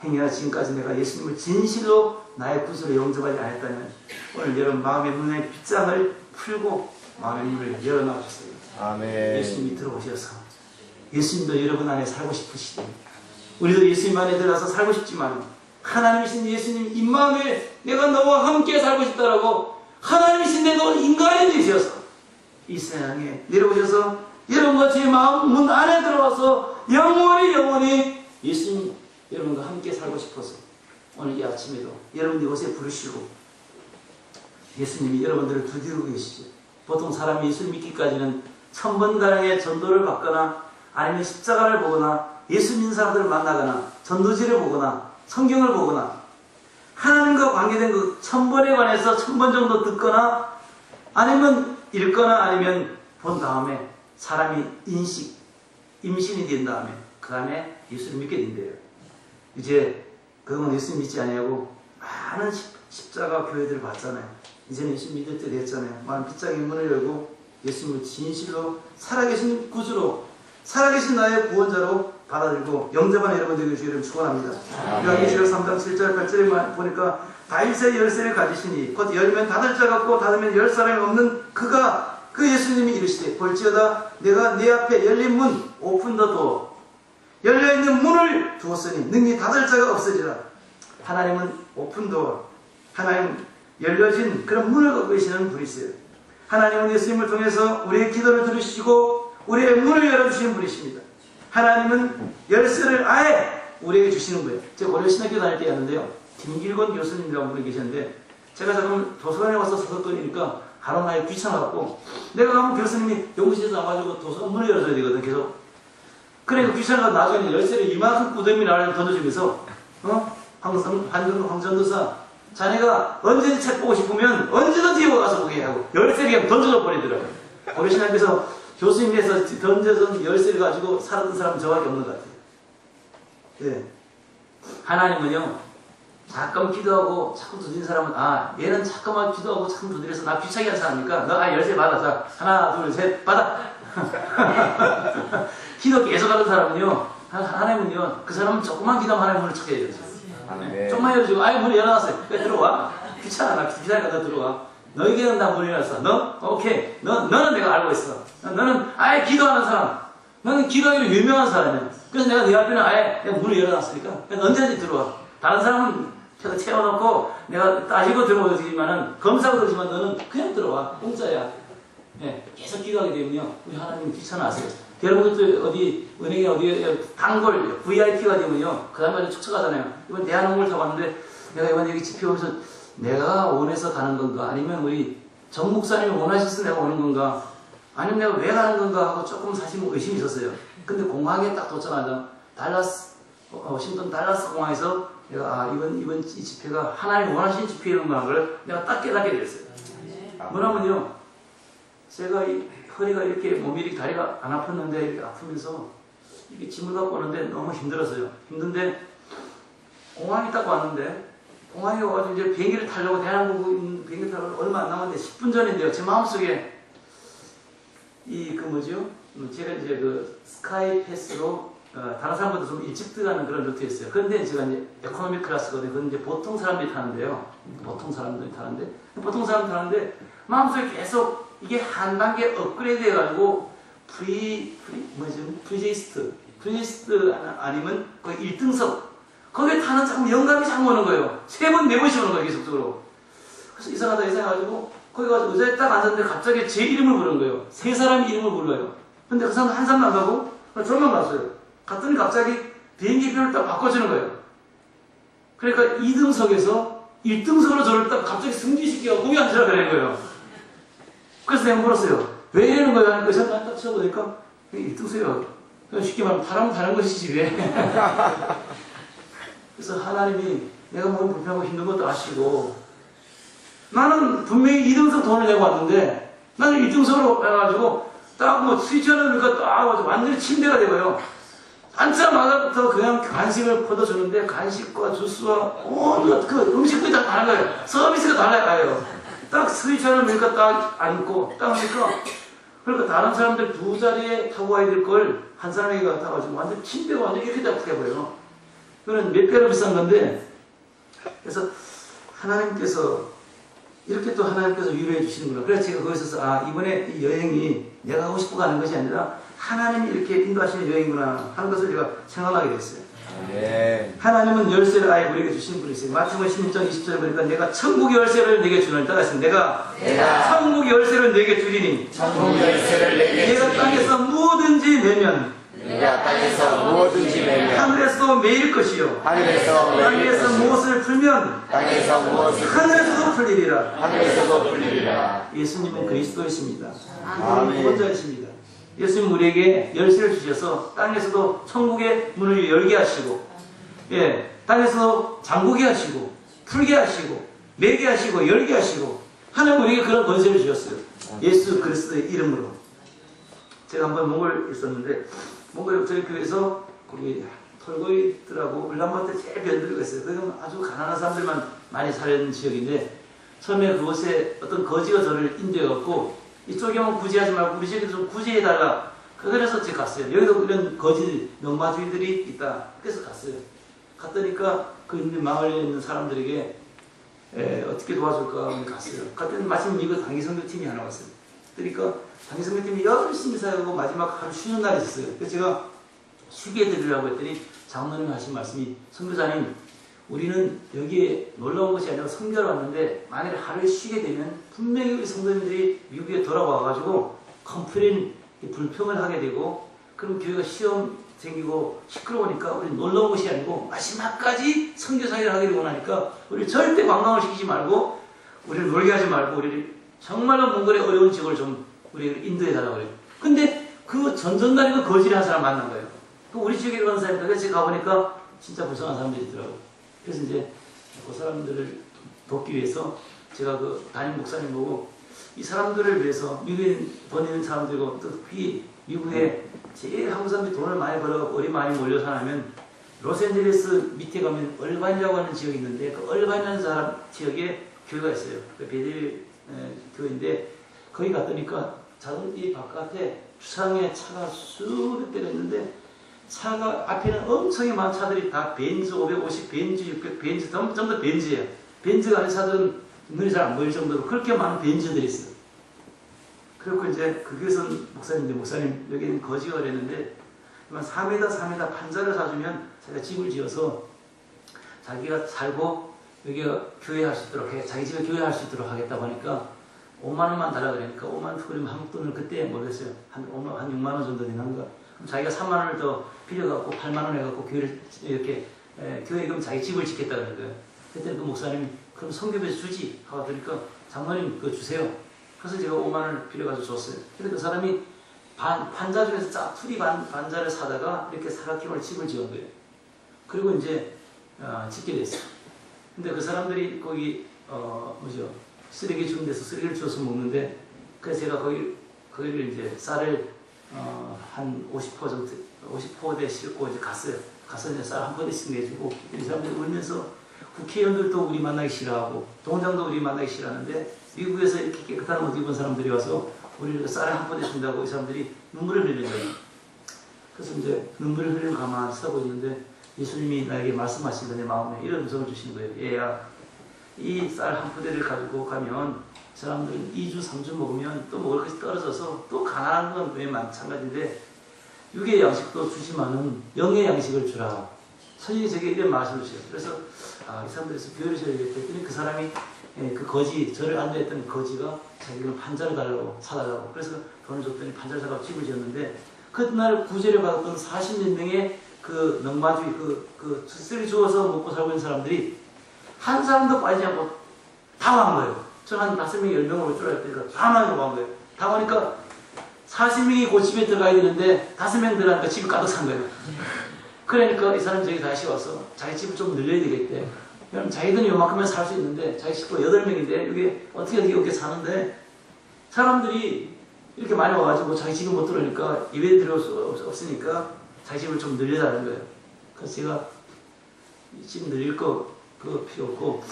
행여나 지금까지 내가 예수님을 진실로 나의 구주로 영접하지 않았다면 오늘 여러분 마음의 문의 빗장을 풀고 마음의 문을 열어놔주세요. 아멘. 예수님이 들어오셔서 예수님도 여러분 안에 살고 싶으시대. 우리도 예수님 안에 들어가서 살고 싶지만 하나님이신 예수님 입마음에 내가 너와 함께 살고 싶다라고 하나님이신데 너 인간이 되셔서 이 세상에 내려오셔서 여러분과 제 마음 문 안에 들어와서 영원히 예수님 여러분과 함께 살고 싶어서 오늘 이 아침에도 여러분 이곳에 부르시고 예수님이 여러분들을 두드리고 계시죠. 보통 사람이 예수 믿기까지는 1000번가량의 전도를 받거나 아니면 십자가를 보거나 예수 믿는 사람들을 만나거나 전도지를 보거나 성경을 보거나 하나님과 관계된 그 1000번에 관해서 1000번 정도 듣거나 아니면 읽거나 아니면 본 다음에 사람이 임신이 된 다음에 그 다음에 예수를 믿게 된대요. 이제 그건 예수 믿지 아니하고 많은 십자가 교회들을 봤잖아요. 이제는 예수 믿을 때 됐잖아요. 많은 빗장의 문을 열고 예수님을 진실로 살아계신 구주로 살아계신 나의 구원자로 받아들이고 영접하는 여러분들에게 주기를 축원합니다. 요한계시록 3장 7절 8절에 보니까 다윗의 열쇠를 가지시니 곧 열면 닫을 자가 없고 닫으면 열 사람이 없는 그가 그 예수님이 이르시되 볼지어다 내가 네 앞에 열린 문 오픈 더 도어 열려있는 문을 두었으니 능히 닫을 자가 없으리라. 하나님은 오픈 도어 하나님 열려진 그런 문을 갖고 계시는 분이세요. 하나님은 예수님을 통해서 우리의 기도를 들으시고 우리의 문을 열어주시는 분이십니다. 하나님은 열쇠를 아예 우리에게 주시는 거예요. 제가 고려 신학교 다닐 때 였는데요. 김길권 교수님이라고 분이 계셨는데 제가 지금 도서관에 와서 서석거리니까 가는 날에 귀찮아갖고 내가 가면 교수님이 연구실에서 나와가지고 도서관 문을 열어줘야 되거든 계속. 그래 그 귀찮아서 나중에 열쇠를 이만큼 꾸더미 나를 던져주면서 황전도사 자네가 언제든지 책 보고 싶으면 언제든지 와서 보게 하고 열쇠를 그냥 던져줘 버리더라고요. 고려 신학교에서 교수님께서 던져준 열쇠를 가지고 살았던 사람은 저밖에 없는 것 같아요. 네. 하나님은요, 잠깐 기도하고 자꾸 두드리는 사람은, 얘는 잠깐만 기도하고 자꾸 두드려서 나 귀찮게 한 사람이니까, 너 열쇠 받아. 자, 하나, 둘, 셋, 받아. 기도 계속 하는 사람은요, 하나님은요, 그 사람은 조금만 기도하면 하나님 문을 찾게 해줘요. 네. 조금만 열어주고, 문을 열어놨어요. 그래, 들어와. 귀찮아. 나 기다리니까 너 들어와. 너에게는 나 문을 열었어. 너? 오케이. 너는 내가 알고 있어. 너는 아예 기도하는 사람. 너는 기도하기로 유명한 사람이야. 그래서 내가 네 앞에는 아예 내가 문을 열어놨으니까 언제든지 들어와. 다른 사람은 채워놓고 내가 따지고 들어오지만은 검사하고 그러지만 너는 그냥 들어와. 공짜야. 네, 계속 기도하게 되면요. 우리 하나님 귀찮아하세요. 여러분들도 어디 은행에 어디 단골 VIP가 되면요 그 다음에 촉촉하잖아요. 이번 대한항공을 타고 왔는데 내가 이번 여기 집회 오면서 내가 원해서 가는 건가 아니면 우리 정 목사님이 원하셔서 내가 오는 건가 아니면 내가 왜 가는 건가 하고 조금 사실 의심이 있었어요. 근데 공항에 딱 도착하자 달라스 워싱턴 달라스 공항에서 내가 이번 이 집회가 하나님 원하시는 집회이는구나 걸 내가 딱 깨닫게 됐어요. 뭐냐면요 제가 이 허리가 이렇게 몸이 이렇게 다리가 안 아팠는데 이렇게 아프면서 이렇게 짐을 갖고 오는데 너무 힘들었어요. 힘든데 공항에 딱 왔는데 공항에 와가지고 이제 비행기를 타려고 대한항공 비행기 타려고 얼마 안 남았는데 10분 전인데요. 제 마음속에 제가 이제 그 스카이 패스로 다른 사람보다 좀 일찍 들어가는 그런 루트였어요. 그런데 제가 이제 에코노미 클래스거든요. 그건 이제 보통 사람들이 타는데요. 보통 사람 타는데 마음속에 계속 이게 한 단계 업그레이드 해가지고 프리제이스트 아니면 거의 1등석 거기에 타는 자꾸 영감이 자꾸 오는 거예요. 3번, 4번씩 오는 거예요. 계속적으로. 그래서 이상하다 이상해가지고 거기 가서 의자에 딱 앉았는데 갑자기 제 이름을 부르는 거예요. 3사람 이름을 불러요. 근데 그 사람 한 사람도 안 가고 저만 봤어요. 갔더니 갑자기 비행기표를 딱 바꿔주는 거예요. 그러니까 2등석에서 1등석으로 저를 딱 갑자기 승진시키고 거기 앉으라 그러는 거예요. 그래서 내가 물었어요. 왜 이러는 거야? 하니까 제가 딱 쳐보니까 1등석이요. 쉽게 말하면 다른 것이지 왜. 그래서 하나님이 내가 몸 불편하고 힘든 것도 아시고 나는 분명히 2등석 돈을 내고 왔는데 나는 1등석으로 해가지고 딱 스위치하는 거니까 딱 완전히 침대가 되고요. 앉자마자부터 그냥 간식을 퍼져주는데 간식과 주스와 온갖 그 음식들이 다 다른 거예요. 서비스가 달라요. 딱 스위치하는 거니까 딱 앉고 딱 하니까 그러니까 다른 사람들 2자리에 타고 와야 될 걸 한 사람에게 갖다가지고 완전 침대가 완전 이렇게 딱 크게 보여요. 그건 몇 배로 비싼 건데 그래서 하나님께서 이렇게 또 하나님께서 위로해 주시는구나. 그래서 제가 거기서 이번에 이 여행이 내가 하고 싶어 가는 것이 아니라 하나님이 이렇게 인도하시는 여행이구나 하는 것을 제가 생각하게 됐어요. 네. 하나님은 열쇠를 아예 우리에게 주신 분이세요. 마태복음 16장 20절에 보니까 내가 천국의 열쇠를 내게 주는 따라했습니다. 내가 천국의 열쇠를 내게 주리니 내가 땅에서 무엇든지 내면 하늘에서 매일 것이요 땅에서 무엇을 풀면 하늘에서도 풀리리라. 예수님은 그리스도이십니다. 구원자이십니다. 예수님 우리에게 열쇠를 주셔서 땅에서도 천국의 문을 열게 하시고 땅에서도 잠그게 하시고 풀게 하시고 매게 하시고 열게 하시고 하나님 우리에게 그런 권세를 주셨어요. 예수 그리스도의 이름으로. 제가 한번 몽골에 있었는데 몽골 저희 교회에서 거기 털고이들하고 울란바토르 제일 변두리가 있어요. 거기는 아주 가난한 사람들만 많이 사는 지역인데 처음에 그곳에 어떤 거지가 저를 인도해갖고 이쪽에 오면 구제하지 말고 우리 집에도 좀 구제해달라. 그래서 제가 갔어요. 여기도 이런 거지 농마주의들이 있다. 그래서 갔어요. 갔더니까 그 있는 마을에 있는 사람들에게 어떻게 도와줄까 하고 갔어요. 갔더니 마침 이거 단기선교팀이 하나 왔어요. 그러니까 단기선교팀이 열심히 사역하고 마지막 하루 쉬는 날이 있었어요. 그래서 제가 쉬게 해드리려고 했더니 장로님이 하신 말씀이 선교사님 우리는 여기에 놀러 온 것이 아니라 선교를 왔는데 만약에 하루에 쉬게 되면 분명히 우리 성도님들이 미국에 돌아와가지고 컴플레인 불평을 하게 되고 그럼 교회가 시험 생기고 시끄러우니까 우리 놀러 온 것이 아니고 마지막까지 선교사역을 하기를 원하니까 우리 절대 관광을 시키지 말고 우리를 놀게 하지 말고 우리를 정말로 몽골의 어려운 지역을 좀 우리를 인도해 달라고 그래요. 근데 그 전전날에 그 거지를 한 사람 만난 거예요. 그 우리 지역에 그런 사람이니까 그래서 제가 가보니까 진짜 불쌍한 사람들이 있더라고요. 그래서 이제 그 사람들을 돕기 위해서 제가 그 담임 목사님 보고 이 사람들을 위해서 미국에 돈 있는 사람들이고 특히 미국에 제일 한국 사람들이 돈을 많이 벌어갖고 어리 많이 몰려 사냐면 로스앤젤레스 밑에 가면 얼반이라고 하는 지역이 있는데 그 얼반이라는 사람 지역에 교회가 있어요. 그 베델 교회인데 거기 갔더니까 자동차 바깥에 주상에 차가 수백 대가 있는데 차가 앞에는 엄청나게 많은 차들이 다 벤츠 550, 벤츠 600, 벤츠 전부 다 벤츠예요. 벤츠가 아닌 차들은 눈이 잘 안 보일 정도로 그렇게 많은 벤츠들이 있어요. 그리고 이제 거기서 목사님 여기는 거지가 그랬는데 3m 판자를 사주면 자기가 집을 지어서 자기가 살고 여기가 교회할 수 있도록 해 자기 집에 교회할 수 있도록 하겠다고 하니까 5만 원만 달라 그러니까 5만 원 그러면 한국 돈을 그때 모르겠어요. 한 6만 원 정도 되는가. 그럼 자기가 3만 원을 더 빌려갖고 8만 원 해갖고 교회를 이렇게 교회 그럼 자기 집을 짓겠다 그러는 거예요. 그때 그 목사님이 그럼 성교비에서 주지 하고 그러니까 장로님 그거 주세요. 그래서 제가 5만 원을 빌려가지고 줬어요. 근데 그 사람이 반자 중에서 투리 반자를 사다가 이렇게 사각형을 집을 지은 거예요. 그리고 이제 짓게 됐어요. 근데 그 사람들이 거기 뭐죠? 쓰레기 주는 데서 쓰레기를 주워서 먹는데 그래서 제가 거기를 이제 쌀을 한 50% 정도 50포대 싣고 이제 갔어요. 가서 이제 쌀 한 포대씩 내주고 이 사람들이 울면서 국회의원들도 우리 만나기 싫어하고 동장도 우리 만나기 싫어하는데 미국에서 이렇게 깨끗한 옷 입은 사람들이 와서 우리를 쌀을 한 포대 준다고 이 사람들이 눈물을 흘리는 거예요. 그래서 이제 눈물을 흘리는 가만히 서고 있는데 예수님이 나에게 말씀하시던 내 마음에 이런 음성을 주시는 거예요. 얘야, 이 쌀 한 포대를 가지고 가면 사람들은 2주, 3주 먹으면 또 먹을 것이 떨어져서 또 가난한 건 왜 마찬가지인데 육의 양식도 주지만은 영의 양식을 주라. 선생님이 제게 이런 말씀을 주세요. 그래서 이 사람들에서 교회를 지어야겠다 했더니 그 사람이 그 거지, 저를 안내했던 거지가 자기는 판자를 달라고 사달라고 그래서 돈을 줬더니 판자를 사가지고 집을 지었는데 그날 구제를 받았던 40몇 명의 그 넉마주의 그 쓰레기 주워서 먹고 살고 있는 사람들이 한 사람도 빠지지 않고 다 망한 거예요. 저는 한 5명이 10명으로 올 줄 알았더니 다 망한 거예요. 다 오니까 40명이 그 집에 들어가야 되는데 5명 들어가니까 집이 가득 찬 거예요. 그러니까 이 사람이 저기 다시 와서 자기 집을 좀 늘려야 되겠대. 그럼 자기들은 요만큼은 살 수 있는데 자기 식구 8명인데 이게 어떻게 이렇게 사는데 사람들이 이렇게 많이 와가지고 자기 집을 못 들어오니까 예배 들어올 수 없으니까 자기 집을 좀 늘려달라는 거예요. 그래서 제가 집 늘릴 거 그거 필요 없고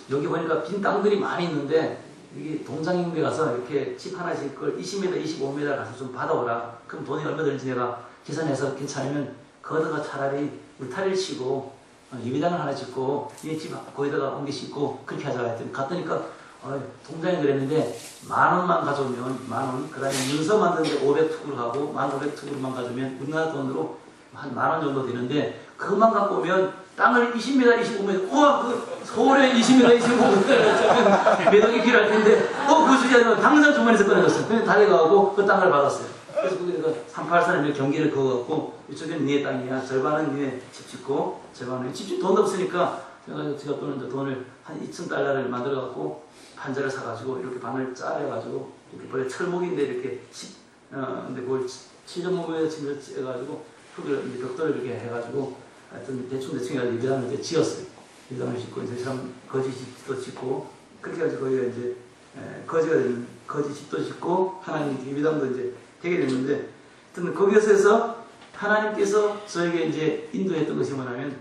여기 보니까 빈 땅들이 많이 있는데 여기 동장인데 가서 이렇게 집 하나씩 그걸 20m, 25m 가서 좀 받아오라. 그럼 돈이 얼마 들는지 내가 계산해서 괜찮으면 거기다가 차라리 울타리를 치고 예배당을 하나 짓고 이 집 거기다가 옮기 싣고 그렇게 하자 했더니 갔더니까 동장이 그랬는데 10,000원만 가져오면 10,000원 그 다음에 문서 만드는데 500투구를 하고 1,500투구만 가져오면 우리나라 돈으로 한 10,000원 정도 되는데 그것만 갖고 오면 땅을 20m, 25m 우와 그 서울에 20m, 25m 매덕이 필요할 텐데 그거 주지 않으면 당장 주머니에서 꺼내줬어요. 그래서 달려가고 그 땅을 받았어요. 그래서 거기다가 383에 경기를 그어갖고 이쪽에는 니네 땅이야. 절반은 니네 집 짓고 절반은 집 돈도 없으니까 제가 또는 돈을 한 2,000달러를 만들어갖고 판자를 사가지고 이렇게 방을 짜려가지고 이렇게 원래 철목인데 이렇게 근데 그걸 7.5m 침을 째가지고 흙을 벽돌을 이렇게 해가지고 하여튼 대충 해가지고 예배당을 이제 지었어요. 예배당을 짓고 이제 참 거지 집도 짓고 그렇게 해가지고 거기가 이제 거지가 되는 거지 집도 짓고 하나님 예배당도 이제 되게 됐는데 하여튼 거기에서 해서 하나님께서 저에게 이제 인도했던 것이 뭐냐면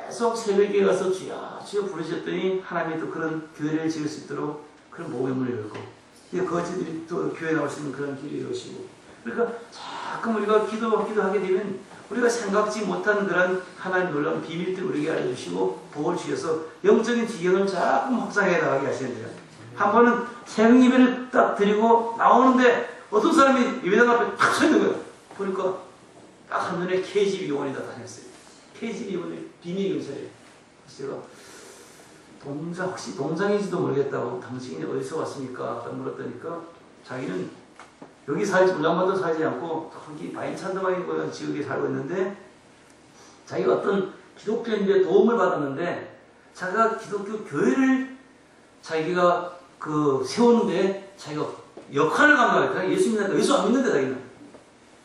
계속 새벽에 가서 주여 주여 부르셨더니 하나님이 또 그런 교회를 지을 수 있도록 그런 모임을 열고 거지들이 또 교회 나올 수 있는 그런 길이 열으시고 그러니까 자꾸 우리가 기도하게 되면 우리가 생각지 못한 그런 하나님 놀라운 비밀들 우리에게 알려주시고 복을 주셔서 영적인 지경을 자꾸 확장해 나가게 하시는 거예요. 한 번은 새벽 예배를 딱 드리고 나오는데 어떤 사람이 예배당 앞에 탁 서 있는 거예요. 보니까 딱 한눈에 KGB 요원이 다 다녔어요. KGB 요원이 비밀 경찰이에요. 그래서 제가 혹시 동장인지도 모르겠다고 당신이 어디서 왔습니까? 물었더니까 자기는 여기 울란바토 살지 않고 거기 바인찬드마이라는 지역에 살고 있는데 자기가 어떤 기독교인데 도움을 받았는데 자기가 기독교 교회를 자기가 세우는데 자기가 역할을 감당하겠다. 예수 믿는다. 예수 안 믿는데 자기는.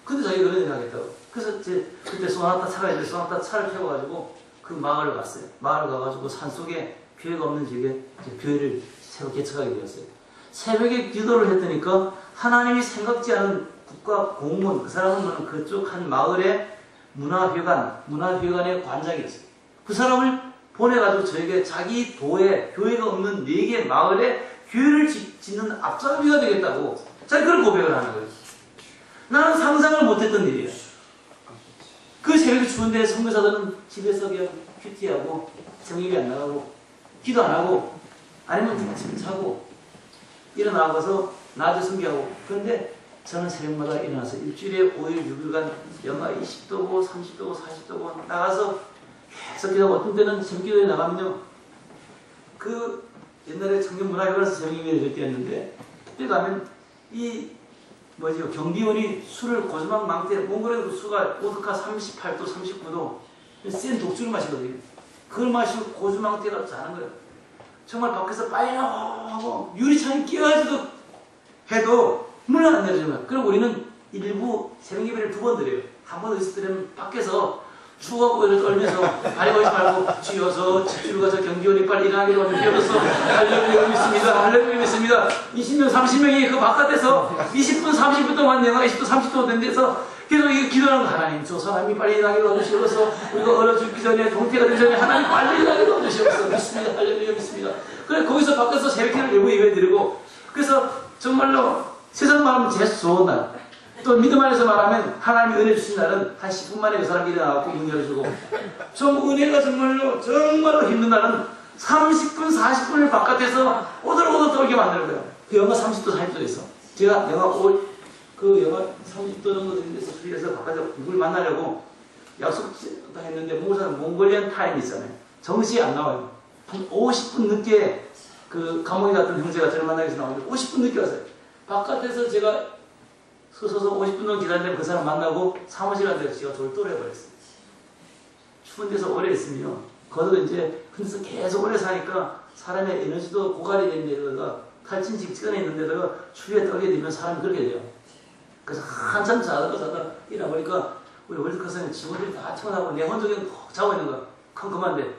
근데 자기가 그런 일 하겠다고. 그래서 그때 소나타 차가 있는데 소나타 차를 태워가지고 그 마을을 갔어요. 마을을 가가지고 산속에 교회가 없는 지역에 교회를 새로 개척하게 되었어요. 새벽에 기도를 했더니까 하나님이 생각지 않은 국가 공무원, 그 사람은 그쪽 한 마을의 문화회관의 관장이었어요. 그 사람을 보내가지고 저에게 자기 도에 교회가 없는 4개 마을에 교회를 짓는 앞잡이가 되겠다고 자기 그런 고백을 하는 거예요. 나는 상상을 못했던 일이에요. 그 새벽에 추운데 선교사들은 집에서 그냥 큐티하고 성경이 안 나가고 기도 안 하고 아니면 지금 자고 일어나가서 낮에 성교하고 그런데 저는 새벽마다 일어나서 일주일에 5일 6일간 영하 20도고 30도고 40도고 나가서 계속 기도하고 어떤 때는 새벽 기도에 나가면요 그 옛날에 청년문화회관에서 새벽예배를 드릴 때였는데 그때 가면 이 뭐죠 경비원이 술을 고주망 망태 몽골에도 수가 오드카 38도 39도 센 독주를 마시거든요. 그걸 마시고 고주망태가 자는 거예요. 정말 밖에서 빨갛고 유리창이 끼어가지고 해도 문을 안 내려주는 거예요. 그리고 우리는 일부 새벽예배를 2번 드려요. 한 번 있을 때는 밖에서 추워하고 이렇게 떨면서 아니 오지 말고 쥐어서 집주로 가서 경비원이 빨리 일하기로 하면 비어서 할렐루야 믿습니다. 할렐루야 믿습니다. 20명 30명이 그 바깥에서 20분 30분 동안 내가 20분 30분 된 데서 계속 이거 기도하는 거 하나님 저 사람이 빨리 일하기로 하시옵소서 우리가 얼어 죽기 전에 동태가 되기 전에 하나님 빨리 일하기로 하시옵소서 믿습니다. 할렐루야 믿습니다. 그래 거기서 밖에서 새벽기를 열고 예배 드리고 그래서 정말로 세상 말하면 제일 좋은 날 또 믿음 안에서 말하면 하나님이 은혜 주신 날은 한 10분 만에 그 사람이 일어나고 문 열어주고 좀 은혜가 정말로 힘든 날은 30분 40분을 바깥에서 오들오들 떨게 만드는 거예요. 그 영하 30도 40도에서 제가 영하 30도 정도 되는 데서 수리해서 바깥에 누굴 만나려고 약속 했는데 몽골리안 타임이 있잖아요. 정시에 안 나와요. 한 50분 늦게 그 감옥에 갔던 형제가 저를 만나기 위해서 나오는데 50분 늦게 왔어요. 바깥에서 제가 서서 50분 정도 기다리면 그 사람 만나고 사무실 간 데서 제가 돌돌해버렸어요. 추운 데서 오래 있으면 거기서 이제 근데서 계속 오래 사니까 사람의 에너지도 고갈이 된 데다가 탈진 직전에 있는 데다가 추위에 떨게 되면 사람이 그렇게 돼요. 그래서 한참 자다 일어나보니까 우리 월드컵에서는 직원들이 다 튀어나오고 내 혼자 자고 있는 거야. 컴컴한데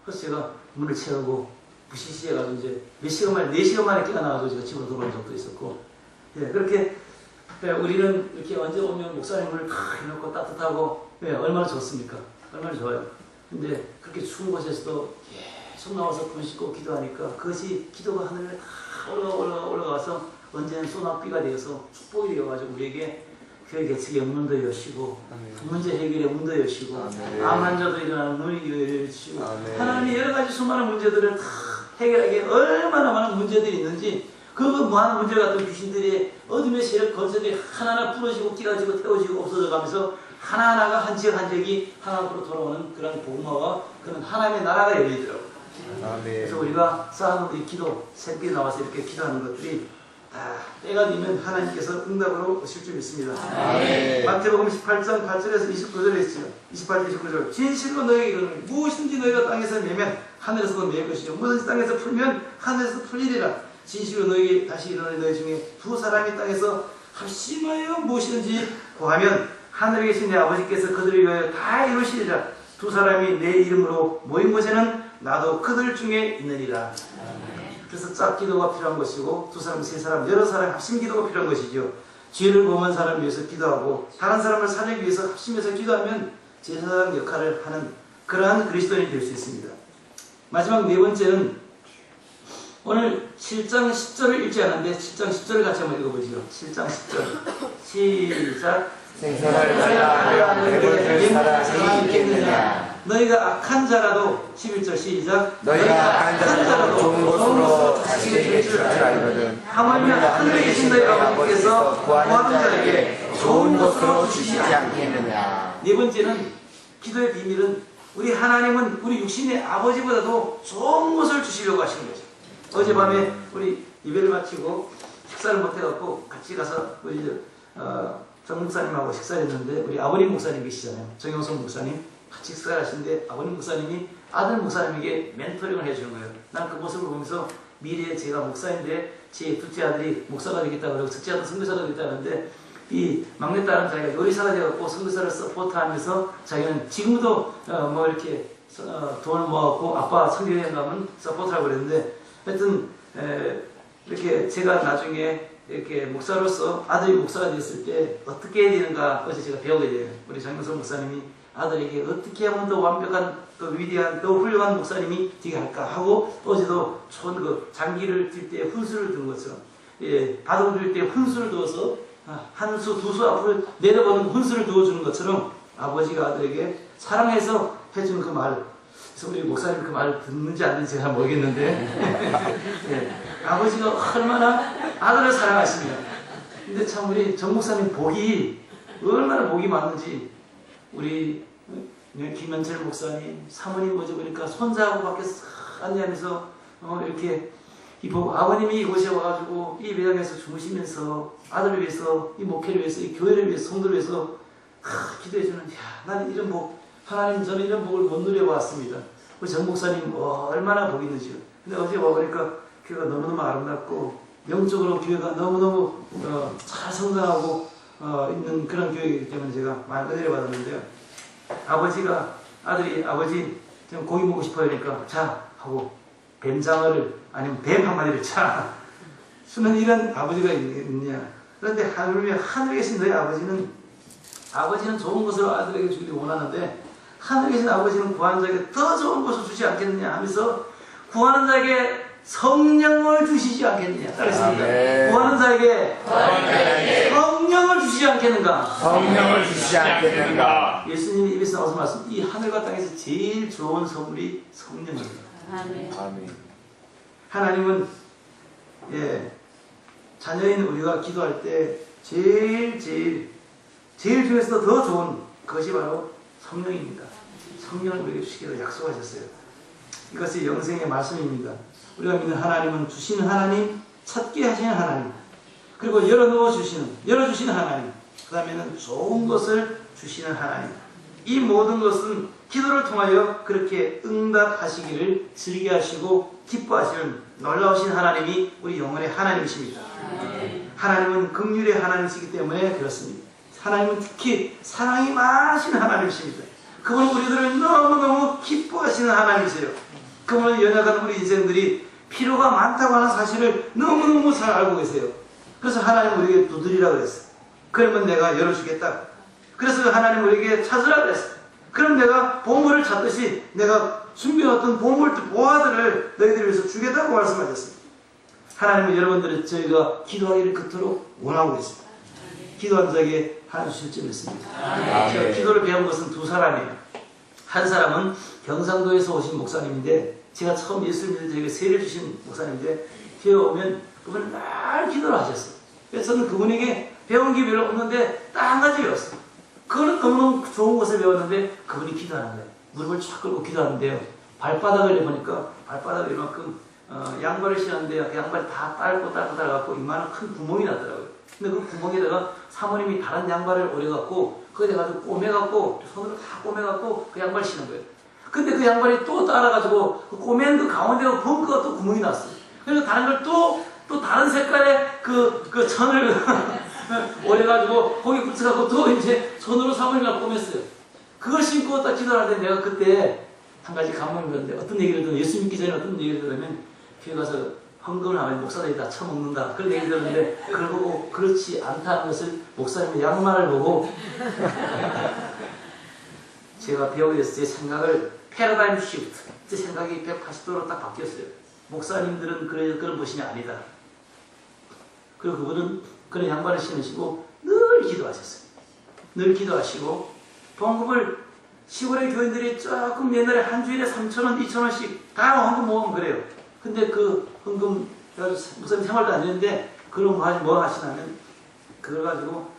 그래서 제가 문을 채우고 무시시해가지고 이제 몇 시간 만에 4시간 만에 끼가 나와서 제가 집으로 돌아온 적도 있었고 예, 그렇게 우리는 이렇게 언제 오면 목사님을 다 해놓고 따뜻하고 얼마나 좋습니까? 얼마나 좋아요. 근데 그렇게 추운 곳에서도 계속 나와서 돈 씻고 기도하니까 그것이 기도가 하늘에 다 올라가서 언제는 소낙비가 되어서 축복이 되어가지고 우리에게 교회 개척의 문도 여시고 문제 해결의 문도 여시고 암 환자도 일어나는 문이 여시고 하나님이 여러 가지 수많은 문제들을 다 해결하기에 얼마나 많은 문제들이 있는지 그 많은 문제 같은 귀신들이 어둠의 세력 건설들이 하나하나 부러지고 끼가지고 태워지고 없어져가면서 하나하나가 한 지역 한 지역이 하나님으로 돌아오는 그런 복음화와 그런 하나님의 나라가 열리더라고요. 그래서 우리가 쌓아놓은 이 기도, 새벽에 나와서 이렇게 기도하는 것들이 다 때가 되면 하나님께서 응답으로 오실 줄 믿습니다. 마태복음 18장 8절에서 29절에 있죠. 28절 29절 진실로 너에게 이르노니 무엇이든지 너희가 땅에서 매면 하늘에서도 매일 것이요 무엇인지 땅에서 풀면 하늘에서 풀리리라. 진실로 너에게 다시 일어날 너희 중에 2사람이 땅에서 합심하여 무엇이든지 구하면 하늘에 계신 내 아버지께서 그들을 위하여 다 이루시리라. 2사람이 내 이름으로 모인 곳에는 나도 그들 중에 있느니라. 그래서 짝 기도가 필요한 것이고 2사람, 3사람, 여러 사람 합심 기도가 필요한 것이죠. 죄를 범한 사람을 위해서 기도하고 다른 사람을 살리기 위해서 합심해서 기도하면 제사장 역할을 하는 그러한 그리스도인이 될 수 있습니다. 마지막 4번째는 오늘 7장 10절을 읽지 않았는데 7장 10절을 같이 한번 읽어보시죠. 7장 10절 시작. 생선을 달라 배불들 사람이 있겠느냐. 너희가 악한 자라도 11절 시작. 너희가 악한 자라도 좋은 것으로 자식에게 줄 알거든. 하물며 하늘에 계신 너희 아버지께서 구하는 자에게 좋은 것으로 주시지 않겠느냐. 4번째는 기도의 비밀은 우리 하나님은 우리 육신의 아버지보다도 좋은 것을 주시려고 하시는 거죠. 어젯밤에 우리 예배를 마치고 식사를 못해갖고 같이 가서 우리 정 목사님하고 식사를 했는데 우리 아버님 목사님 계시잖아요. 정영선 목사님 같이 식사를 하시는데 아버님 목사님이 아들 목사님에게 멘토링을 해주는 거예요. 난 그 모습을 보면서 미래에 제가 목사인데 제 둘째 아들이 목사가 되겠다고 그러고 첫째 아들은 선교사가 되겠다는데 이 막내딸은 자기가 요리사가 되었고 선교사를 서포트하면서 자기는 지금도 뭐 이렇게 돈을 모아갖고 아빠 선교여행 가면 서포트하고 그랬는데 하여튼 이렇게 제가 나중에 이렇게 목사로서 아들이 목사가 됐을 때 어떻게 해야 되는가 어제 제가 배우게 돼요. 우리 장영선 목사님이 아들에게 어떻게 하면 더 완벽한 더 위대한 더 훌륭한 목사님이 되게 할까 하고 어제도 좋은 그 장기를 들 때 훈수를 든 것처럼 바둑을 들 때 훈수를 두어서 한 수 두 수 앞을 내려보는 훈수를 두어주는 것처럼 아버지가 아들에게 사랑해서 해주는 그 말. 그래서 우리 목사님 그 말 듣는지 안 듣는지 잘 모르겠는데 아버지가 얼마나 아들을 사랑하십니다. 근데 참 우리 정 목사님 복이 얼마나 복이 많은지 우리 김현철 목사님 사모님 모셔 보니까 손자하고 밖에서 앉아면서 이렇게 아버님이 이곳에 와가지고 이 매장에서 주무시면서 아들을 위해서, 이 목회를 위해서, 이 교회를 위해서, 성도를 위해서 기도해주는, 나는 이런 복, 하나님 저는 이런 복을 못 누려봤습니다. 우리 정 목사님 얼마나 복이 있는지요. 근데 어제 와보니까 교회가 너무너무 아름답고 영적으로 교회가 너무너무 잘 성장하고 있는 그런 교회이기 때문에 제가 많이 은혜를 받았는데요. 아버지 좀 고기 먹고 싶어요. 그러니까 자 하고 뱀장어를 아니면 뱀 한 마리를 자 주는 이런 아버지가 있느냐. 그런데 하늘에 계신 너희 아버지는 좋은 것을 아들에게 주기를 원하는데 하늘에 계신 아버지는 구하는 자에게 더 좋은 것을 주지 않겠느냐 하면서 구하는 자에게 성령을 주시지 않겠느냐. 따르겠습니다. 구하는 자에게 성령을 주시지 않겠는가. 성령을 주시지 않겠는가. 예수님이 입에서 나와서 말씀, 이 하늘과 땅에서 제일 좋은 선물이 성령입니다. 아멘. 하나님은 자녀인 우리가 기도할 때 제일 중에서도 더 좋은 것이 바로 성령입니다. 성령을 우리에게 주시기로 약속하셨어요. 이것이 영생의 말씀입니다. 우리가 믿는 하나님은 주시는 하나님, 찾게 하시는 하나님, 그리고 열어주시는 하나님, 그 다음에는 좋은 것을 주시는 하나님. 이 모든 것은 기도를 통하여 그렇게 응답하시기를 즐겨하시고 기뻐하시는 놀라우신 하나님이 우리 영혼의 하나님이십니다. 하나님은 긍휼의 하나님이시기 때문에 그렇습니다. 하나님은 특히 사랑이 많으신 하나님이십니다. 그분은 우리들을 너무너무 기뻐하시는 하나님이세요. 그분은 연약한 우리 인생들이 필요가 많다고 하는 사실을 너무너무 잘 알고 계세요. 그래서 하나님은 우리에게 두드리라 그랬어요. 그러면 내가 열어주겠다. 그래서 하나님은 우리에게 찾으라 그랬어요. 그럼 내가 보물을 찾듯이 내가 준비해왔던 보화들을 너희들 위해서 주겠다고 말씀하셨습니다. 하나님은 여러분들의 저희가 기도하기를 그토록 원하고 있습니다. 기도한 자에게 하나님 주실 줄 믿습니다. 제가 기도를 배운 것은 두 사람이에요. 한 사람은 경상도에서 오신 목사님인데 제가 처음 예수를 믿을 저에게 세례를 주신 목사님인데 교회 오면 그분은 늘 기도를 하셨어요. 그래서 저는 그분에게 배운 게 별로 없는데 딱 한 가지 배웠어요. 그거는 너무너무 좋은 것을 배웠는데 그분이 기도하는 거예요. 무릎을 쫙 끌고 기도하는데요. 발바닥을 보니까 발바닥을 이만큼 양발을 신었는데 그 양발이 다 딸고 이만한 큰 구멍이 나더라고요. 근데 그 구멍에다가 사모님이 다른 양발을 오려갖고 그거 가지고 꼬매갖고 손으로 다 꼬매갖고 그 양발 신은 거예요. 근데 그 양발이 또 따라가지고 그 꼬맨 그 가운데가 벙커가 또 구멍이 났어요. 그래서 다른 걸 또 다른 색깔의 그 천을 오려가지고 거기 붙여갖고 또 이제 손으로 사모님을 꼬맸어요. 그걸 신고 딱 기도를 하는데 내가 그때 한 가지 감명을 받는데 어떤 얘기를 들으면 예수 믿기 전에 어떤 얘기를 들으면 교회 가서 헌금을 하면 목사들이 다 처먹는다 그런 얘기를 들었는데 그걸 보고 그렇지 않다는 것을 목사님의 양말을 보고 제가 배우게 돼서 제 생각을 패러다임 시프트 제 생각이 180도로 딱 바뀌었어요. 목사님들은 그런 분이 아니다. 그리고 그분은 그런 양말을 신으시고 늘 기도하셨어요. 늘 기도하시고 봉급을 시골의 교인들이 조금 옛날에 한 주일에 3,000원, 2,000원씩 다 헌금 모으면 그래요. 근데 그 헌금 목사님 생활도 안 했는데 그럼 뭐 하시냐면 그걸 가지고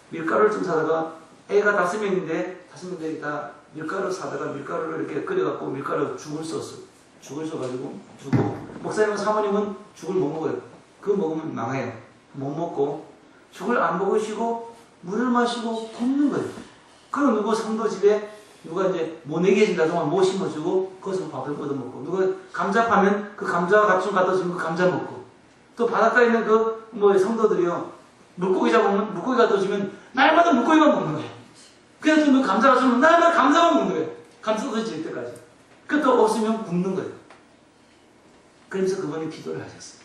밀가루를 좀 사다가 애가 5명인데 5명들이 다 밀가루 사다가 밀가루를 이렇게 끓여갖고 밀가루 죽을 썼어요. 죽을 써가지고 주고 목사님은 사모님은 죽을 못 먹어요. 그거 먹으면 망해요. 못 먹고 죽을 안 먹으시고 물을 마시고 굶는 거예요. 그럼 누구 성도 집에 누가 이제 모내기 해준다 동안 못 심어주고 거기서 밥을 얻어먹고 누가 감자 파면 그 감자 같이 갖다 주면 그 감자 먹고 또 바닷가에 있는 그 뭐 성도들이요 물고기 잡으면 물고기 갖다 주면 날마다 물고기만 먹는 거예요. 그래서 또 감자 갖다 주면 날마다 감자만 먹는 거예요. 감자 얻어질 때까지. 그것도 없으면 굶는 거예요. 그러면서 그분이 기도를 하셨어요.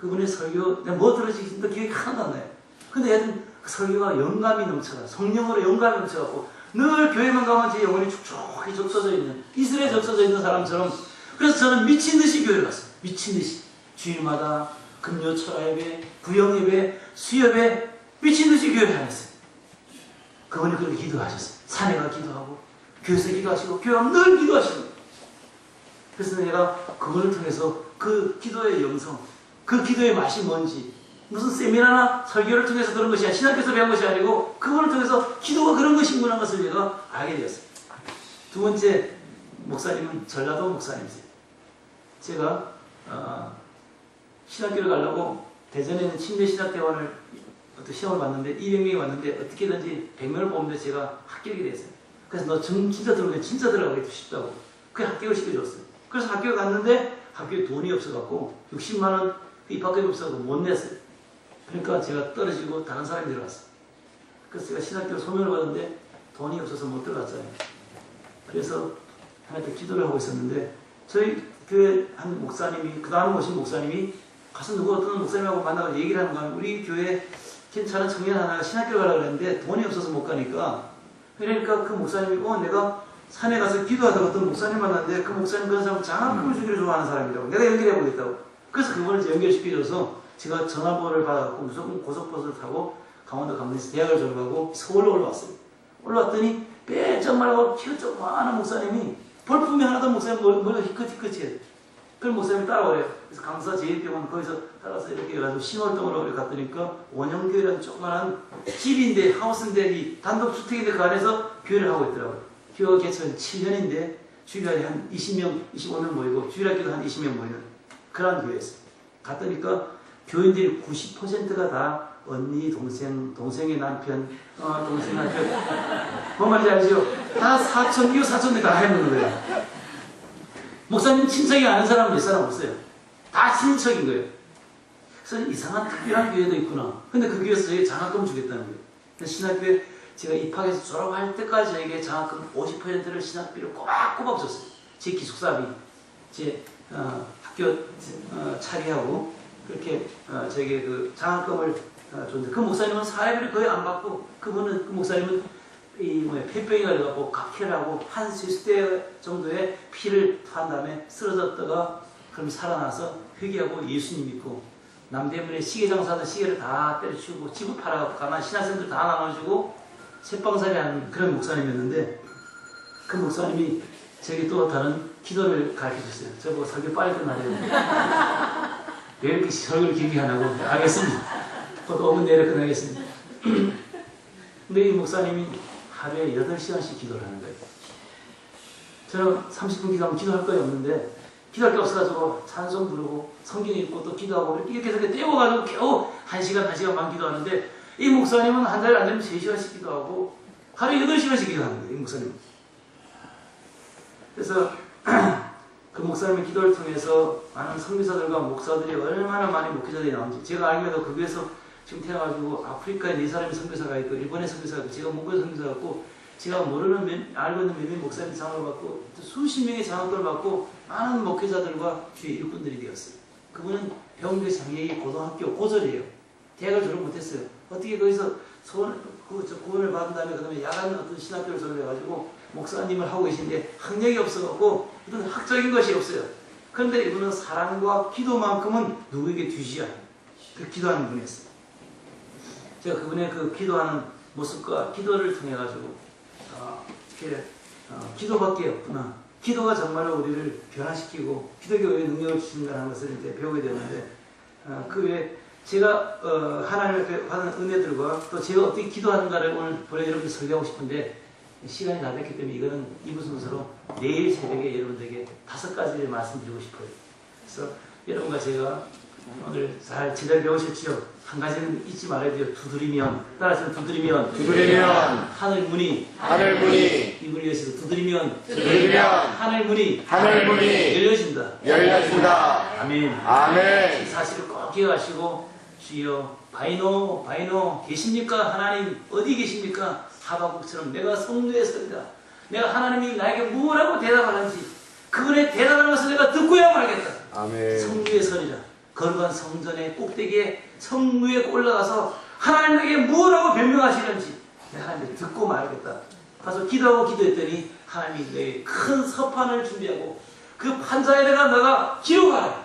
그분의 설교 내가 뭐 들으시는데 기억이 하나도 안 나요. 근데 하여튼 그 설교가 영감이 넘쳐가 성령으로 영감이 넘쳐갖고 늘 교회만 가면 제 영혼이 축축히 적셔져 있는 이슬에 적셔져 있는 사람처럼 그래서 저는 미친 듯이 교회를 갔어요. 미친 듯이 주일마다 금요 철야 예배, 부영 예배, 수협에 미친 듯이 교회를 다녔어요. 그분이 그렇게 기도하셨어요. 산에 가 기도하고 교회에서 기도하시고 교회 가면 늘 기도하시고 그래서 내가 그분을 통해서 그 기도의 영성 그 기도의 맛이 뭔지 무슨 세미나나 설교를 통해서 그런 것이 아니라 신학교에서 배운 것이 아니고 그분을 통해서 기도가 그런 것이구나 것을 내가 알게 되었어요. 두 번째 목사님은 전라도 목사님이세요. 제가 신학교를 가려고 대전에 있는 침례신학대원을 어떤 시험을 봤는데 200명이 왔는데 어떻게든지 100명을 뽑는데 제가 합격이 됐어요. 그래서 너 진짜 들어가기 싶다고 그 합격을 시켜줬어요. 그래서 학교에 갔는데 학교에 돈이 없어갖고 60만 원 입학금이 없어서 못 냈어요. 그러니까 제가 떨어지고 다른 사람이 들어갔어요. 그래서 제가 신학교 소명을 받았는데 돈이 없어서 못 들어갔잖아요. 그래서 하나님께 기도를 하고 있었는데 저희 교회 한 목사님이 그 다음에 오신 목사님이 가서 누구 어떤 목사님하고 만나서 얘기를 하는 거야. 우리 교회 괜찮은 청년 하나가 신학교 가려고 그랬는데 돈이 없어서 못 가니까 그러니까 그 목사님이 내가 산에 가서 기도하다가 어떤 목사님 만났는데 그 목사님 그런 사람은 장학금을 주기를 좋아하는 사람이라고 내가 연결해 보겠다고. 그래서 그분을 연결시켜줘서 제가 전화번호를 받아갖고 무조건 고속버스를 타고 강원도 강릉에서 대학을 졸업하고 서울로 올라왔어요. 올라왔더니 빼쩍 말고 키가 조그마한 목사님이 볼품이 하나도 목사님 머리가 희끗희끗해요. 그럼 목사님이 따라오래요. 그래서 강사 제1병원 거기서 따라서 이렇게 해가지고 신월동으로 이렇게 갔더니까 원형교회라는 조그마한 집인데 하우스인데 이 단독주택인데 그 안에서 교회를 하고 있더라고요. 교회가 개천 7년인데 주일에 한 20명, 25명 모이고 주일학교도 한 20명 모이는 그런 교회였어요. 갔더니까 교인들이 90%가 다 언니, 동생의 남편, 동생 남편. 뭔 말인지 알죠? 다 사촌, 이웃 사촌들 다 해놓는 거예요. 목사님 친척이 아는 사람은 몇 사람 없어요. 다 친척인 거예요. 그래서 이상한 특별한 교회도 있구나. 근데 그 교회에서 저에게 장학금 주겠다는 거예요. 신학교에 제가 입학해서 졸업할 때까지 저에게 장학금 50%를 신학비를 꼬박꼬박 줬어요. 제 기숙사비, 제 학교 차리하고 그렇게 저에게 그 장학금을 줬는데 그 목사님은 사례비를 거의 안 받고 그 목사님은 폐병이 걸려갖고 각혈하고 한 30대 정도의 피를 토한 다음에 쓰러졌다가 그럼 살아나서 회개하고 예수님 믿고 남대문에 시계 장사하던 시계를 다 때려치우고 집을 팔아갖고 가난 신학생들 다 나눠주고 새빵살이 하는 그런 목사님이었는데 그 목사님이 저에게 또 다른 기도를 가르쳐줬어요. 저보고 설교 빨리 끝나래요. 왜 이렇게 설교를 길게 하냐고. 알겠습니다. 곧 5분 내로 끝나겠습니다. 근데 이 목사님이 하루에 8시간씩 기도를 하는 거예요. 저는 30분 기도하면 기도할 거에 없는데 기도할 게 없어가지고 찬송 부르고 성경 읽고 또 기도하고 이렇게 떼어가지고 겨우 1시간 반 기도하는데 이 목사님은 한 달에 안 되면 3시간씩 기도하고 하루에 8시간씩 기도하는 거예요. 이 목사님은. 그래서 그 목사님의 기도를 통해서 많은 선교사들과 목사들이 얼마나 많은 목회자들이 나오는지 제가 알기로도 그 교회에서 지금 태어나가지고 아프리카에 4사람의 선교사가 있고 일본에 선교사가 있고 제가 몽골에 선교사가 있고 제가 모르는 알고 있는 몇몇 목사님 장학을 받고 수십 명의 장학을 받고 많은 목회자들과 주의 일꾼들이 되었어요. 그분은 병대 장애의 고등학교 고졸이에요. 대학을 졸업 못했어요. 어떻게 거기서 구원을 받은 다음에 그 다음에 야간 어떤 신학교를 졸업해가지고 목사님을 하고 계신데 학력이 없어갖고 어떤 학적인 것이 없어요. 그런데 이분은 사랑과 기도만큼은 누구에게 뒤지지 않아요. 그 기도하는 분이었어요. 제가 그분의 그 기도하는 모습과 기도를 통해가지고 이렇게 기도밖에 없구나. 기도가 정말로 우리를 변화시키고 기도교회의 능력을 주신다는 것을 이제 배우게 되는데 그 외에 제가 하나님을 받은 은혜들과 또 제가 어떻게 기도하는가를 오늘 보내 여러분들 설교하고 싶은데 시간이 다 됐기 때문에 이거는 2부 순서로 내일 새벽에 여러분들에게 5가지를 말씀드리고 싶어요. 그래서 여러분과 제가 오늘 잘 제대로 배우셨지요? 한 가지는 잊지 말아야 돼요. 두드리면 따라서 두드리면 하늘 문이 이분이 여시서 두드리면 하늘 문이 열려진다. 아멘. 이 사실을 꼭 기억하시고 주여 바이노 계십니까? 하나님 어디 계십니까? 하박국처럼 내가 성도에 서리다. 내가 하나님이 나에게 무엇라고 대답하는지 그분의 대답하는 것을 내가 듣고야 말겠다. 아멘. 성도에 서리라. 거룩한 성전의 꼭대기에 성루에 올라가서 하나님에게 무엇라고 변명하시는지 내가 하나님을 듣고 말겠다. 가서 기도했더니 하나님이 내게 큰 서판을 준비하고 그 판자에다가 너가 기록하라.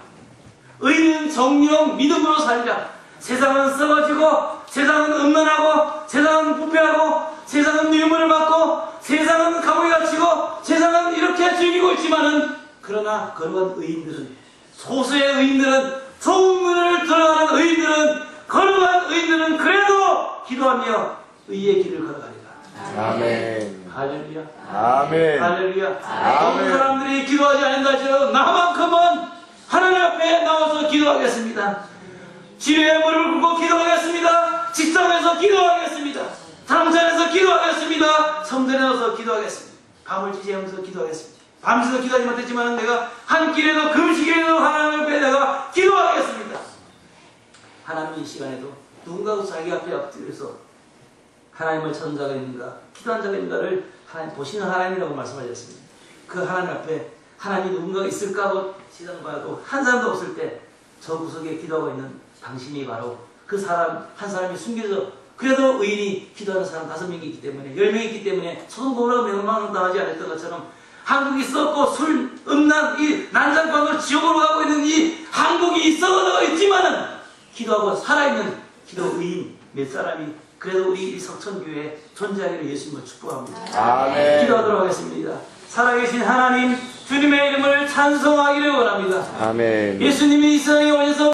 의인은 정령 믿음으로 살리라. 세상은 썩어지고 세상은 음란하고 세상은 부패하고 세상은 뇌물을 받고 세상은 감옥에 갇히고 세상은 이렇게 즐기고 있지만은 그러나 거룩한 의인들은 소수의 의인들은 좋은 문을 들어가는 의인들은 거룩한 의인들은 그래도 기도하며 의의 길을 걸어가리라. 아멘. 할렐루야. 아멘. 할렐루야. 모든 사람들이 기도하지 않는다 할지라도 나만큼은 하나님 앞에 나와서 기도하겠습니다. 집에 무릎을 꿇고 기도하겠습니다. 직장에서 기도하겠습니다. 당장에서 기도하겠습니다. 성전에 나와서 기도하겠습니다. 밤을 지새우면서 기도하겠습니다. 밤새서 기도하지 못했지만 내가 한 끼라도 금식이라도 하나님 앞에 내가 기도하겠습니다. 하나님 이 시간에도 누군가 자기 앞에 엎드려서 하나님을 찾는 자가 있는가, 기도한 자가 있는가를 하나님 보시는 하나님이라고 말씀하셨습니다. 그 하나님 앞에 하나님이 누군가가 있을까 하고 시선 봐도 한 사람도 없을 때 저 구석에 기도하고 있는 당신이 바로 그 사람, 한 사람이 숨겨져 그래도 의인이 기도하는 사람 5명이 있기 때문에 10명이 있기 때문에 소돔고모라 멸망당하지 않았던 것처럼 한국이 썩고 술 음란 이 난장판으로 지옥으로 가고 있는 이 한국이 썩어져 있지만은 기도하고 살아있는 기도 의인 몇 사람이 그래도 우리 이 석천교회에 존재하기를 예수님을 축복합니다. 아멘. 기도하도록 하겠습니다. 살아계신 하나님 주님의 이름을 찬송하기를 원합니다. 아멘. 예수님이 이 세상에 오셔서